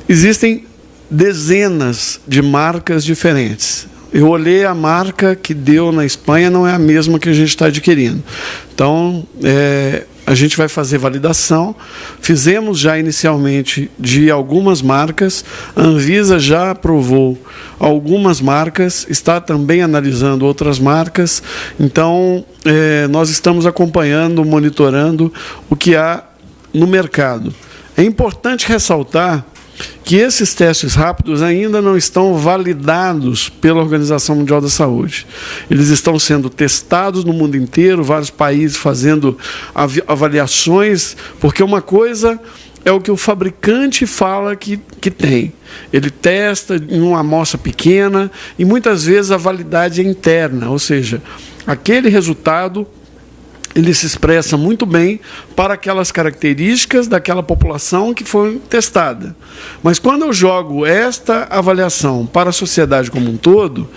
Existem dezenas de marcas diferentes. Eu olhei a marca que deu na Espanha, não é a mesma que a gente está adquirindo. Então, a gente vai fazer validação. Fizemos já inicialmente de algumas marcas. A Anvisa já aprovou algumas marcas, está também analisando outras marcas. Então, nós estamos acompanhando, monitorando o que há no mercado. É importante ressaltar que esses testes rápidos ainda não estão validados pela Organização Mundial da Saúde. Eles estão sendo testados no mundo inteiro, vários países fazendo avaliações, porque uma coisa é o que o fabricante fala que tem. Ele testa em uma amostra pequena e muitas vezes a validade é interna, ou seja, aquele resultado ele se expressa muito bem para aquelas características daquela população que foi testada. Mas quando eu jogo esta avaliação para a sociedade como um todo,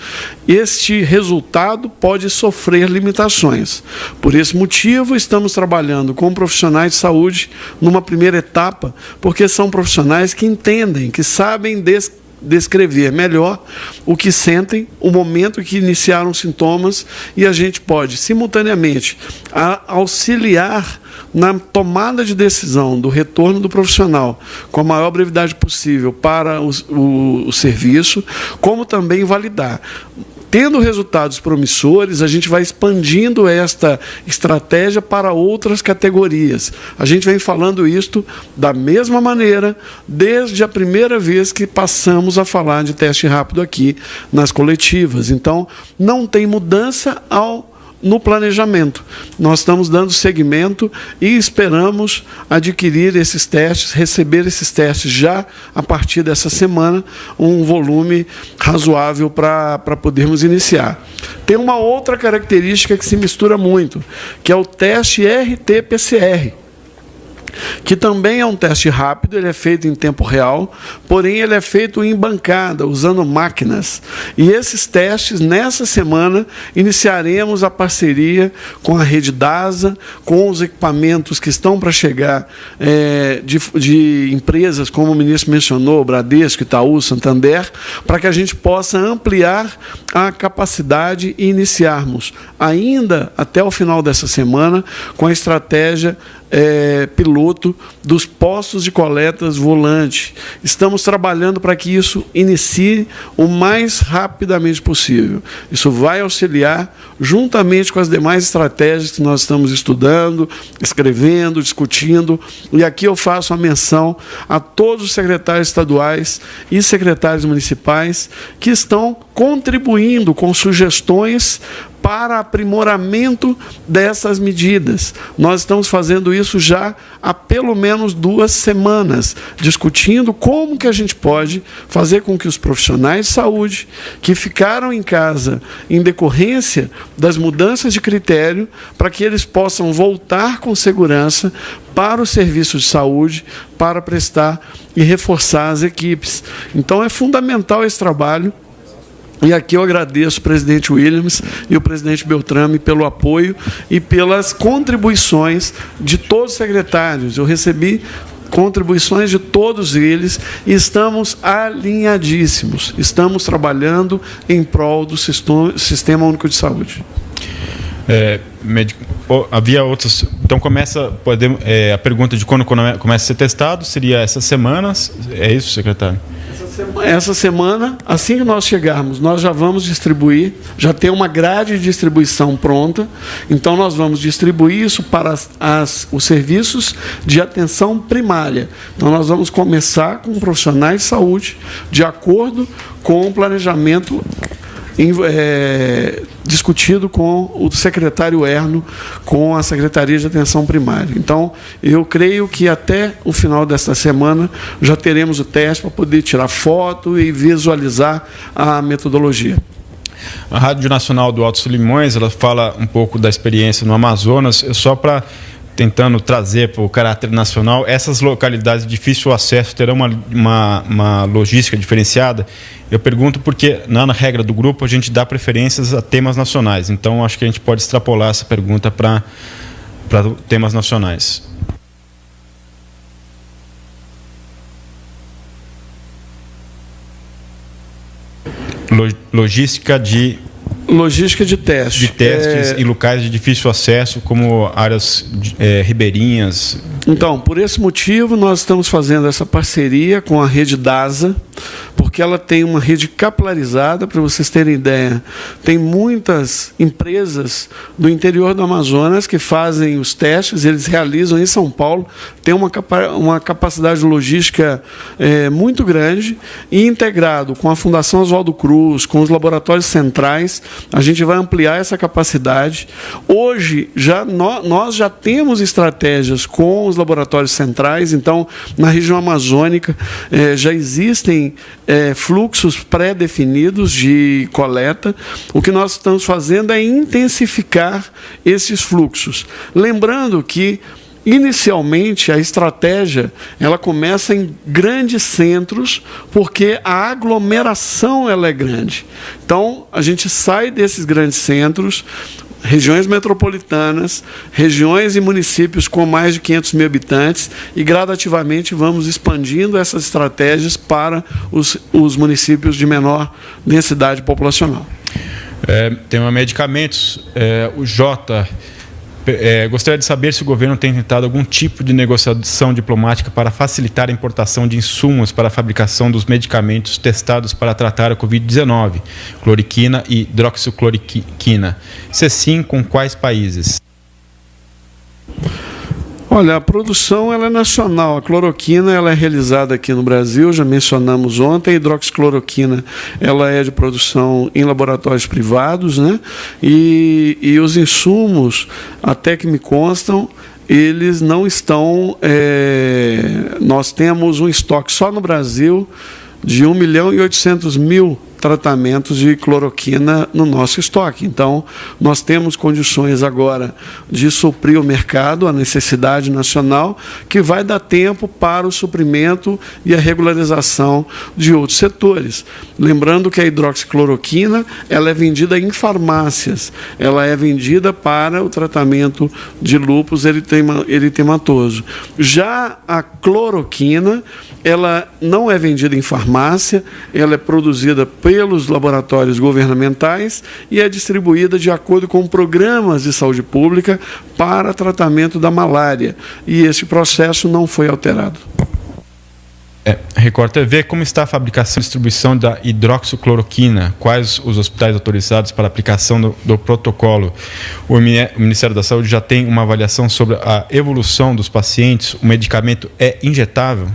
este resultado pode sofrer limitações. Por esse motivo, estamos trabalhando com profissionais de saúde numa primeira etapa, porque são profissionais que entendem, que sabem descrever melhor o que sentem, o momento que iniciaram os sintomas, e a gente pode, simultaneamente, auxiliar na tomada de decisão do retorno do profissional com a maior brevidade possível para o serviço, como também validar. Tendo resultados promissores, a gente vai expandindo esta estratégia para outras categorias. A gente vem falando isto da mesma maneira desde a primeira vez que passamos a falar de teste rápido aqui nas coletivas. Então, não tem mudança no planejamento. Nós estamos dando seguimento e esperamos adquirir esses testes, receber esses testes já a partir dessa semana, um volume razoável para podermos iniciar. Tem uma outra característica que se mistura muito, que é o teste RT-PCR, que também é um teste rápido, ele é feito em tempo real, porém ele é feito em bancada, usando máquinas. E esses testes, nessa semana, iniciaremos a parceria com a rede DASA, com os equipamentos que estão para chegar de empresas, como o ministro mencionou, Bradesco, Itaú, Santander, para que a gente possa ampliar a capacidade e iniciarmos, ainda até o final dessa semana, com a estratégia piloto dos postos de coletas volante. Estamos trabalhando para que isso inicie o mais rapidamente possível. Isso vai auxiliar, juntamente com as demais estratégias que nós estamos estudando, escrevendo, discutindo, e aqui eu faço a menção a todos os secretários estaduais e secretários municipais que estão contribuindo com sugestões para aprimoramento dessas medidas. Nós estamos fazendo isso já há pelo menos 2 semanas, discutindo como que a gente pode fazer com que os profissionais de saúde que ficaram em casa em decorrência das mudanças de critério, para que eles possam voltar com segurança para os serviços de saúde, para prestar e reforçar as equipes. Então é fundamental esse trabalho. E aqui eu agradeço o presidente Williams e o presidente Beltrame pelo apoio e pelas contribuições de todos os secretários. Eu recebi contribuições de todos eles e estamos alinhadíssimos. Estamos trabalhando em prol do Sistema Único de Saúde. Havia outros. Então a pergunta de quando começa a ser testado seria essas semanas. É isso, secretário? Essa semana, assim que nós chegarmos, nós já vamos distribuir, já tem uma grade de distribuição pronta, então nós vamos distribuir isso para os serviços de atenção primária. Então nós vamos começar com profissionais de saúde, de acordo com o planejamento discutido com o secretário Erno, com a Secretaria de Atenção Primária. Então, eu creio que até o final desta semana já teremos o teste para poder tirar foto e visualizar a metodologia. A Rádio Nacional do Alto Solimões, ela fala um pouco da experiência no Amazonas, só para tentando trazer para o caráter nacional, essas localidades de difícil acesso terão uma logística diferenciada? Eu pergunto porque, na regra do grupo, a gente dá preferências a temas nacionais. Então, acho que a gente pode extrapolar essa pergunta para temas nacionais. Logística de testes. De testes em locais de difícil acesso, como áreas ribeirinhas. Então, por esse motivo, nós estamos fazendo essa parceria com a rede DASA, porque ela tem uma rede capilarizada, para vocês terem ideia. Tem muitas empresas do interior do Amazonas que fazem os testes, eles realizam em São Paulo, tem uma capacidade logística muito grande, e integrado com a Fundação Oswaldo Cruz, com os laboratórios centrais, a gente vai ampliar essa capacidade. Hoje, nós já temos estratégias com os laboratórios centrais, então, na região amazônica, já existem fluxos pré-definidos de coleta. O que nós estamos fazendo é intensificar esses fluxos. Lembrando que, inicialmente, a estratégia ela começa em grandes centros, porque a aglomeração ela é grande. Então, a gente sai desses grandes centros, regiões metropolitanas, regiões e municípios com mais de 500 mil habitantes, e gradativamente vamos expandindo essas estratégias para os municípios de menor densidade populacional. Tem medicamentos. O Jota gostaria de saber se o governo tem tentado algum tipo de negociação diplomática para facilitar a importação de insumos para a fabricação dos medicamentos testados para tratar a Covid-19, cloroquina e hidroxicloroquina. Se sim, com quais países? Olha, a produção ela é nacional. A cloroquina ela é realizada aqui no Brasil, já mencionamos ontem. A hidroxicloroquina ela é de produção em laboratórios privados, né? E os insumos, até que me constam, eles não estão... nós temos um estoque só no Brasil de 1.800.000 tratamentos de cloroquina no nosso estoque. Então, nós temos condições agora de suprir o mercado, a necessidade nacional, que vai dar tempo para o suprimento e a regularização de outros setores. Lembrando que a hidroxicloroquina ela é vendida em farmácias, ela é vendida para o tratamento de lúpus eritematoso. Já a cloroquina, ela não é vendida em farmácia, ela é produzida pelos laboratórios governamentais e é distribuída de acordo com programas de saúde pública para tratamento da malária. E esse processo não foi alterado. Record TV, como está a fabricação e distribuição da hidroxicloroquina? Quais os hospitais autorizados para a aplicação do protocolo? O Ministério da Saúde já tem uma avaliação sobre a evolução dos pacientes? O medicamento é injetável?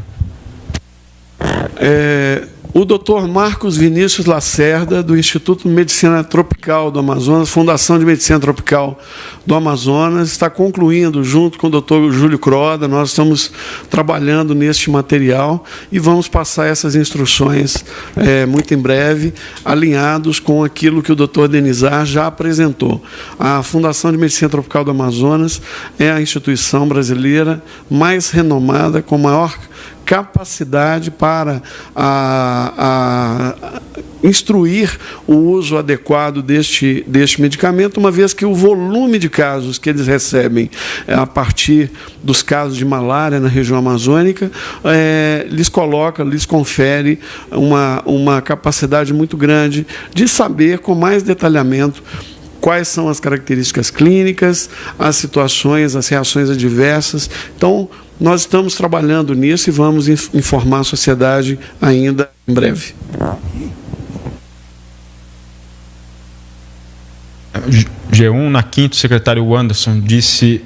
O Dr. Marcos Vinícius Lacerda, do Instituto de Medicina Tropical do Amazonas, Fundação de Medicina Tropical do Amazonas, está concluindo, junto com o Dr. Júlio Croda, nós estamos trabalhando neste material e vamos passar essas instruções muito em breve, alinhados com aquilo que o Dr. Denizar já apresentou. A Fundação de Medicina Tropical do Amazonas é a instituição brasileira mais renomada, com maior capacidade para instruir o uso adequado deste medicamento, uma vez que o volume de casos que eles recebem a partir dos casos de malária na região amazônica lhes confere uma capacidade muito grande de saber com mais detalhamento quais são as características clínicas, as situações, as reações adversas. Então, nós estamos trabalhando nisso e vamos informar a sociedade ainda em breve. G1, na quinta, o secretário Anderson disse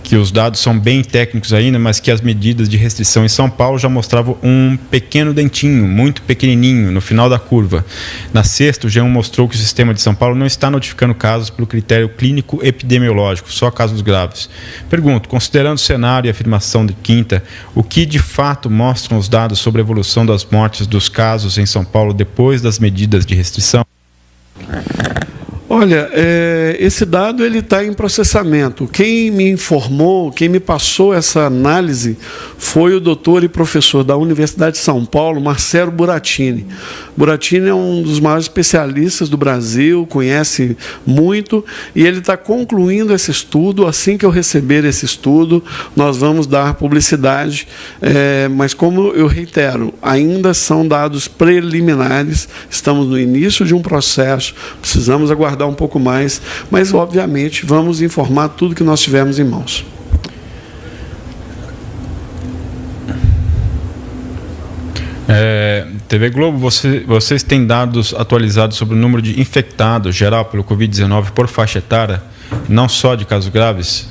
que os dados são bem técnicos ainda, mas que as medidas de restrição em São Paulo já mostravam um pequeno dentinho, muito pequenininho, no final da curva. Na sexta, o G1 mostrou que o sistema de São Paulo não está notificando casos pelo critério clínico epidemiológico, só casos graves. Pergunto, considerando o cenário e a afirmação de quinta, o que de fato mostram os dados sobre a evolução das mortes dos casos em São Paulo depois das medidas de restrição? Olha, esse dado ele está em processamento. Quem me informou, quem me passou essa análise foi o doutor e professor da Universidade de São Paulo, Marcelo Buratini. Buratini é um dos maiores especialistas do Brasil, conhece muito, e ele está concluindo esse estudo. Assim que eu receber esse estudo, nós vamos dar publicidade, mas como eu reitero, ainda são dados preliminares, estamos no início de um processo, precisamos aguardar um pouco mais, mas obviamente vamos informar tudo que nós tivermos em mãos. TV Globo, vocês têm dados atualizados sobre o número de infectados geral pelo Covid-19 por faixa etária, não só de casos graves?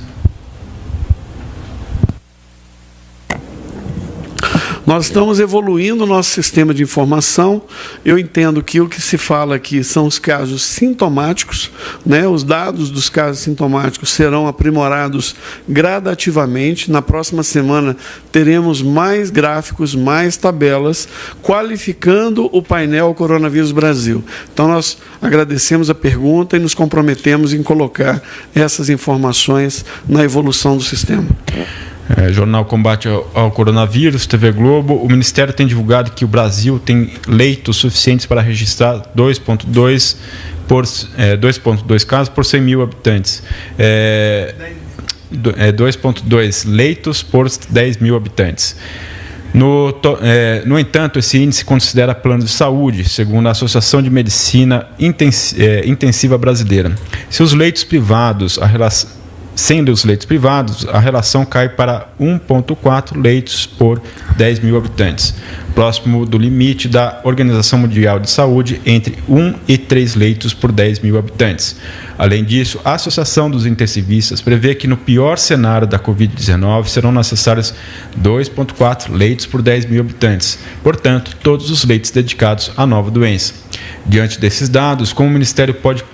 Nós estamos evoluindo o nosso sistema de informação. Eu entendo que o que se fala aqui são os casos sintomáticos, né? Os dados dos casos sintomáticos serão aprimorados gradativamente. Na próxima semana teremos mais gráficos, mais tabelas, qualificando o painel Coronavírus Brasil. Então, nós agradecemos a pergunta e nos comprometemos em colocar essas informações na evolução do sistema. Jornal Combate ao Coronavírus, TV Globo. O Ministério tem divulgado que o Brasil tem leitos suficientes para registrar 2,2 casos por 100 mil habitantes. 2,2 leitos por 10 mil habitantes. No entanto, esse índice considera plano de saúde, segundo a Associação de Medicina Intensiva Brasileira. Se os leitos privados, sendo os leitos privados, a relação cai para 1,4 leitos por 10 mil habitantes, próximo do limite da Organização Mundial de Saúde, entre 1 e 3 leitos por 10 mil habitantes. Além disso, a Associação dos Intensivistas prevê que no pior cenário da Covid-19 serão necessários 2,4 leitos por 10 mil habitantes, portanto, todos os leitos dedicados à nova doença. Diante desses dados, como o Ministério pode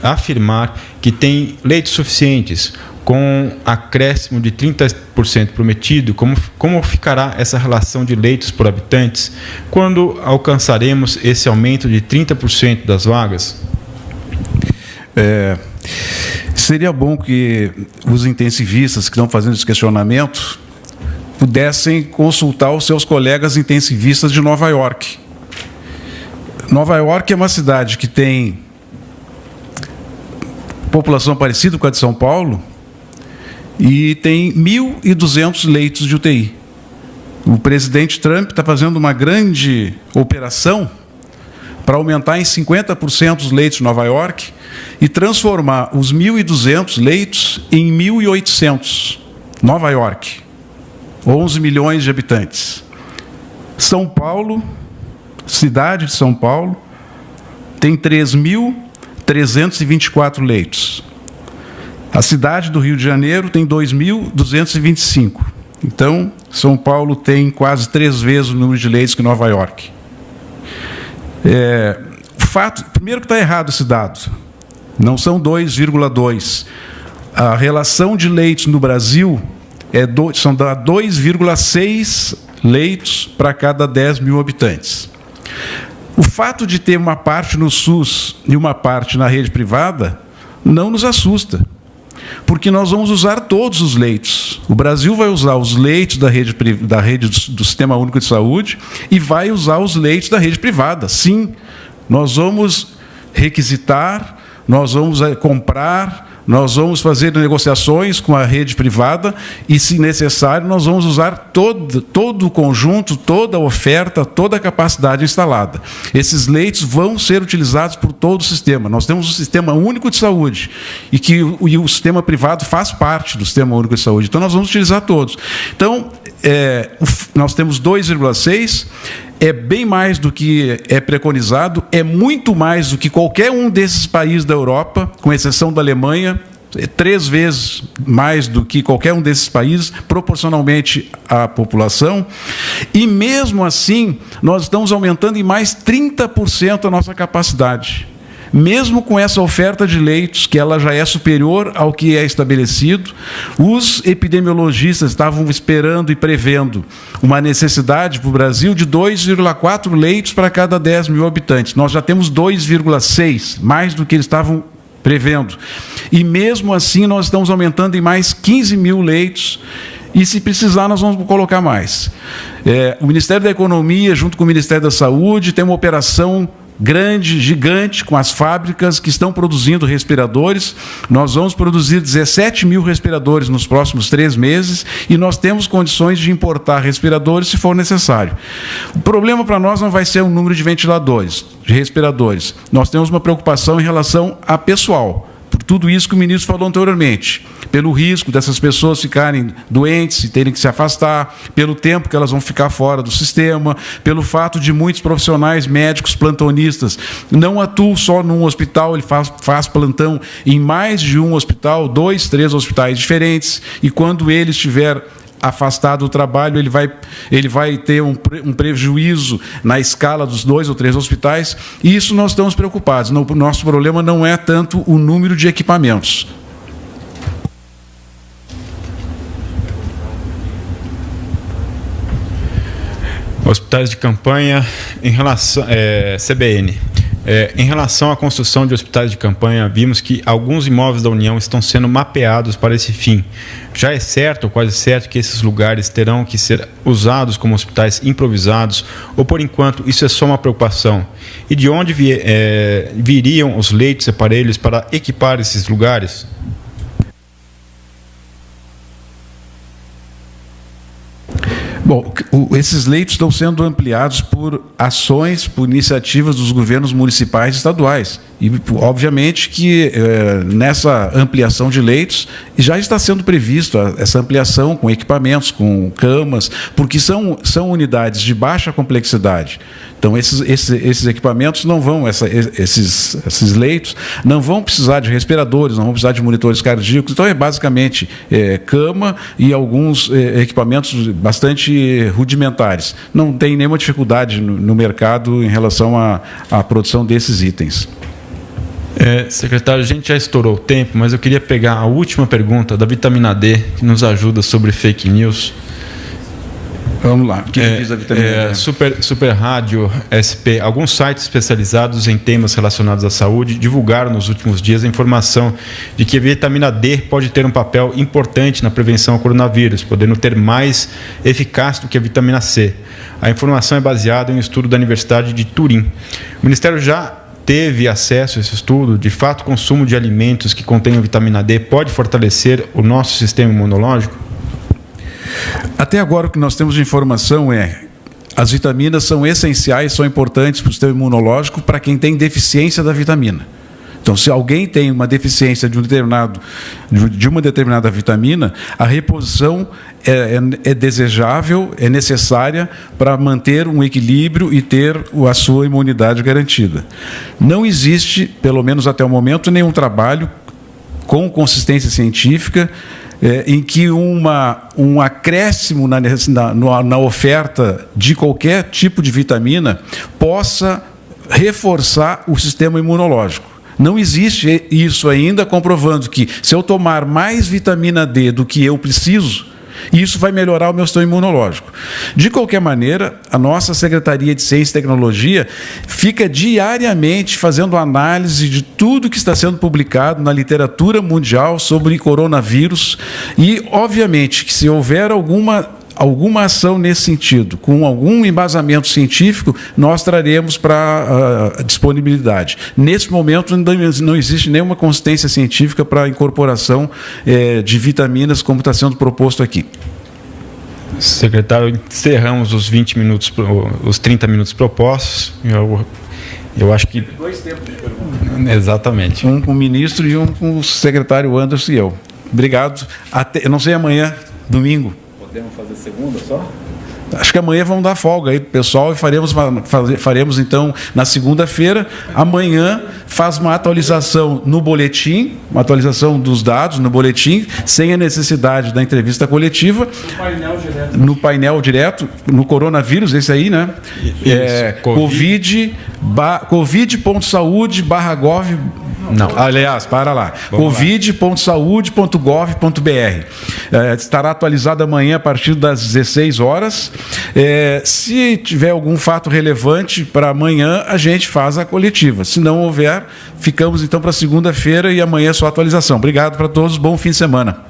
afirmar que tem leitos suficientes, com acréscimo de 30% prometido, como ficará essa relação de leitos por habitantes quando alcançaremos esse aumento de 30% das vagas? Seria bom que os intensivistas que estão fazendo esse questionamento pudessem consultar os seus colegas intensivistas de Nova York. Nova York é uma cidade que tem população parecida com a de São Paulo, e tem 1.200 leitos de UTI. O presidente Trump está fazendo uma grande operação para aumentar em 50% os leitos de Nova York e transformar os 1.200 leitos em 1.800. Nova York, 11 milhões de habitantes. São Paulo, cidade de São Paulo, tem 3.324 leitos. A cidade do Rio de Janeiro tem 2.225. Então, São Paulo tem quase 3 vezes o número de leitos que Nova York. Primeiro que está errado esse dado. Não são 2,2. A relação de leitos no Brasil são 2,6 leitos para cada 10 mil habitantes. O fato de ter uma parte no SUS e uma parte na rede privada não nos assusta, porque nós vamos usar todos os leitos. O Brasil vai usar os leitos da rede do Sistema Único de Saúde e vai usar os leitos da rede privada. Sim, nós vamos requisitar, nós vamos comprar, nós vamos fazer negociações com a rede privada e, se necessário, nós vamos usar todo o conjunto, toda a oferta, toda a capacidade instalada. Esses leitos vão ser utilizados por todo o sistema. Nós temos um Sistema Único de Saúde e o sistema privado faz parte do Sistema Único de Saúde. Então, nós vamos utilizar todos. Então, nós temos 2,6%. É bem mais do que é preconizado, é muito mais do que qualquer um desses países da Europa, com exceção da Alemanha, 3 vezes mais do que qualquer um desses países, proporcionalmente à população. E, mesmo assim, nós estamos aumentando em mais 30% a nossa capacidade. Mesmo com essa oferta de leitos, que ela já é superior ao que é estabelecido, os epidemiologistas estavam esperando e prevendo uma necessidade para o Brasil de 2,4 leitos para cada 10 mil habitantes. Nós já temos 2,6, mais do que eles estavam prevendo. E, mesmo assim, nós estamos aumentando em mais 15 mil leitos. E, se precisar, nós vamos colocar mais. O Ministério da Economia, junto com o Ministério da Saúde, tem uma operação grande, gigante, com as fábricas que estão produzindo respiradores. Nós vamos produzir 17 mil respiradores nos próximos 3 meses e nós temos condições de importar respiradores se for necessário. O problema para nós não vai ser o número de ventiladores, de respiradores. Nós temos uma preocupação em relação a pessoal. Por tudo isso que o ministro falou anteriormente, pelo risco dessas pessoas ficarem doentes e terem que se afastar, pelo tempo que elas vão ficar fora do sistema, pelo fato de muitos profissionais médicos plantonistas não atuam só num hospital, ele faz plantão em mais de um hospital, 2, 3 hospitais diferentes, e quando ele estiver afastado do trabalho, ele vai ter um prejuízo na escala dos 2 ou 3 hospitais, e isso nós estamos preocupados. O nosso problema não é tanto o número de equipamentos. Hospitais de campanha, em relação CBN. Em relação à construção de hospitais de campanha, vimos que alguns imóveis da União estão sendo mapeados para esse fim. Já é certo, ou quase certo, que esses lugares terão que ser usados como hospitais improvisados, ou, por enquanto, isso é só uma preocupação? E de onde viriam os leitos e aparelhos para equipar esses lugares? Bom, esses leitos estão sendo ampliados por ações, por iniciativas dos governos municipais e estaduais. E, obviamente, que nessa ampliação de leitos já está sendo previsto essa ampliação com equipamentos, com camas, porque são unidades de baixa complexidade. Então, esses equipamentos não vão, esses leitos não vão precisar de respiradores, não vão precisar de monitores cardíacos. Então, é basicamente cama e alguns equipamentos bastante rudimentares. Não tem nenhuma dificuldade no mercado em relação à produção desses itens. Secretário, a gente já estourou o tempo, mas eu queria pegar a última pergunta da vitamina D, que nos ajuda sobre fake news. Vamos lá. O que diz a vitamina D? Super Rádio SP, alguns sites especializados em temas relacionados à saúde divulgaram nos últimos dias a informação de que a vitamina D pode ter um papel importante na prevenção ao coronavírus, podendo ter mais eficácia do que a vitamina C. A informação é baseada em um estudo da Universidade de Turim. O Ministério já teve acesso a esse estudo? De fato, o consumo de alimentos que contenham vitamina D pode fortalecer o nosso sistema imunológico? Até agora, o que nós temos de informação as vitaminas são essenciais, são importantes para o sistema imunológico para quem tem deficiência da vitamina. Então, se alguém tem uma deficiência de uma determinada vitamina, a reposição é desejável, é necessária para manter um equilíbrio e ter a sua imunidade garantida. Não existe, pelo menos até o momento, nenhum trabalho com consistência científica em que um acréscimo na oferta de qualquer tipo de vitamina possa reforçar o sistema imunológico. Não existe isso ainda, comprovando que, se eu tomar mais vitamina D do que eu preciso, E isso vai melhorar o meu sistema imunológico. De qualquer maneira, a nossa Secretaria de Ciência e Tecnologia fica diariamente fazendo análise de tudo que está sendo publicado na literatura mundial sobre coronavírus e, obviamente, que se houver alguma ação nesse sentido, com algum embasamento científico, nós traremos para a disponibilidade. Nesse momento, ainda não existe nenhuma consistência científica para a incorporação de vitaminas, como está sendo proposto aqui. Secretário, encerramos os 20 minutos, os 30 minutos propostos. Eu acho que... 2 tempos de pergunta. Exatamente. Um com o ministro e um com o secretário Anderson e eu. Obrigado. Eu não sei amanhã, domingo. Podemos fazer segunda só? Acho que amanhã vamos dar folga aí pro pessoal e faremos então na segunda-feira. Amanhã faz uma atualização no boletim, uma atualização dos dados no boletim, sem a necessidade da entrevista coletiva. No painel direto, no coronavírus, esse aí, né? covid.saude.gov. Não. Aliás, para lá. covid.saude.gov.br. Estará atualizado amanhã a partir das 16 horas. Se tiver algum fato relevante para amanhã, a gente faz a coletiva. Se não houver, ficamos então para segunda-feira e amanhã só atualização. Obrigado para todos, bom fim de semana.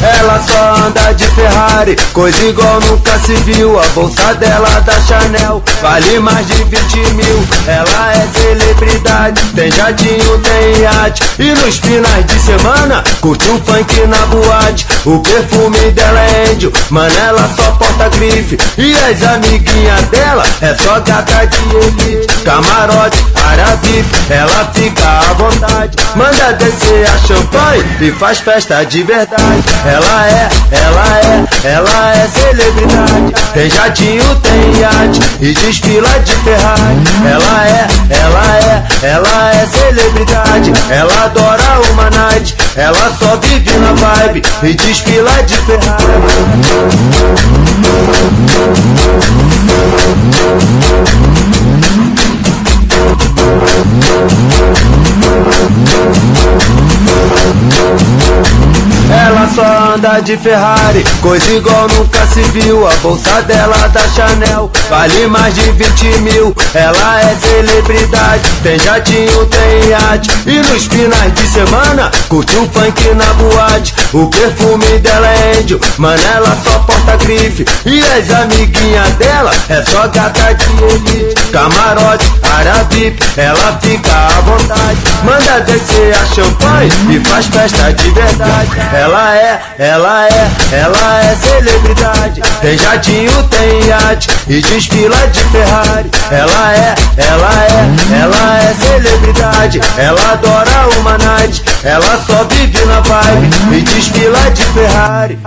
Ela só anda de Ferrari, coisa igual nunca se viu. A bolsa dela da Chanel vale mais de 20 mil. Ela é celebridade, tem jatinho, tem iate. E nos finais de semana, curte um funk na boate. O perfume dela é índio, mano, ela só porta grife. E as amiguinhas dela é só gata de elite. Camarote, área VIP, ela fica à vontade. Manda descer a champanhe e faz festa de verdade. Ela é celebridade, tem jatinho, tem iate e desfila de Ferrari. Ela é celebridade, ela adora uma night. Ela só vive na vibe e desfila de Ferrari. Ela só anda de Ferrari, coisa igual nunca se viu. A bolsa dela da Chanel vale mais de 20 mil. Ela é celebridade, tem jatinho, tem iate. E nos finais de semana, curte um funk na boate. O perfume dela é índio, mano, ela só porta grife. E as amiguinhas dela é só gata de elite. Camarote, área VIP, ela fica à vontade. Manda descer a champanhe e faz festa de verdade. Ela é celebridade, tem jatinho, tem iate e desfila de Ferrari. Ela é celebridade, ela adora uma night. Ela só vive na vibe e desfila de Ferrari.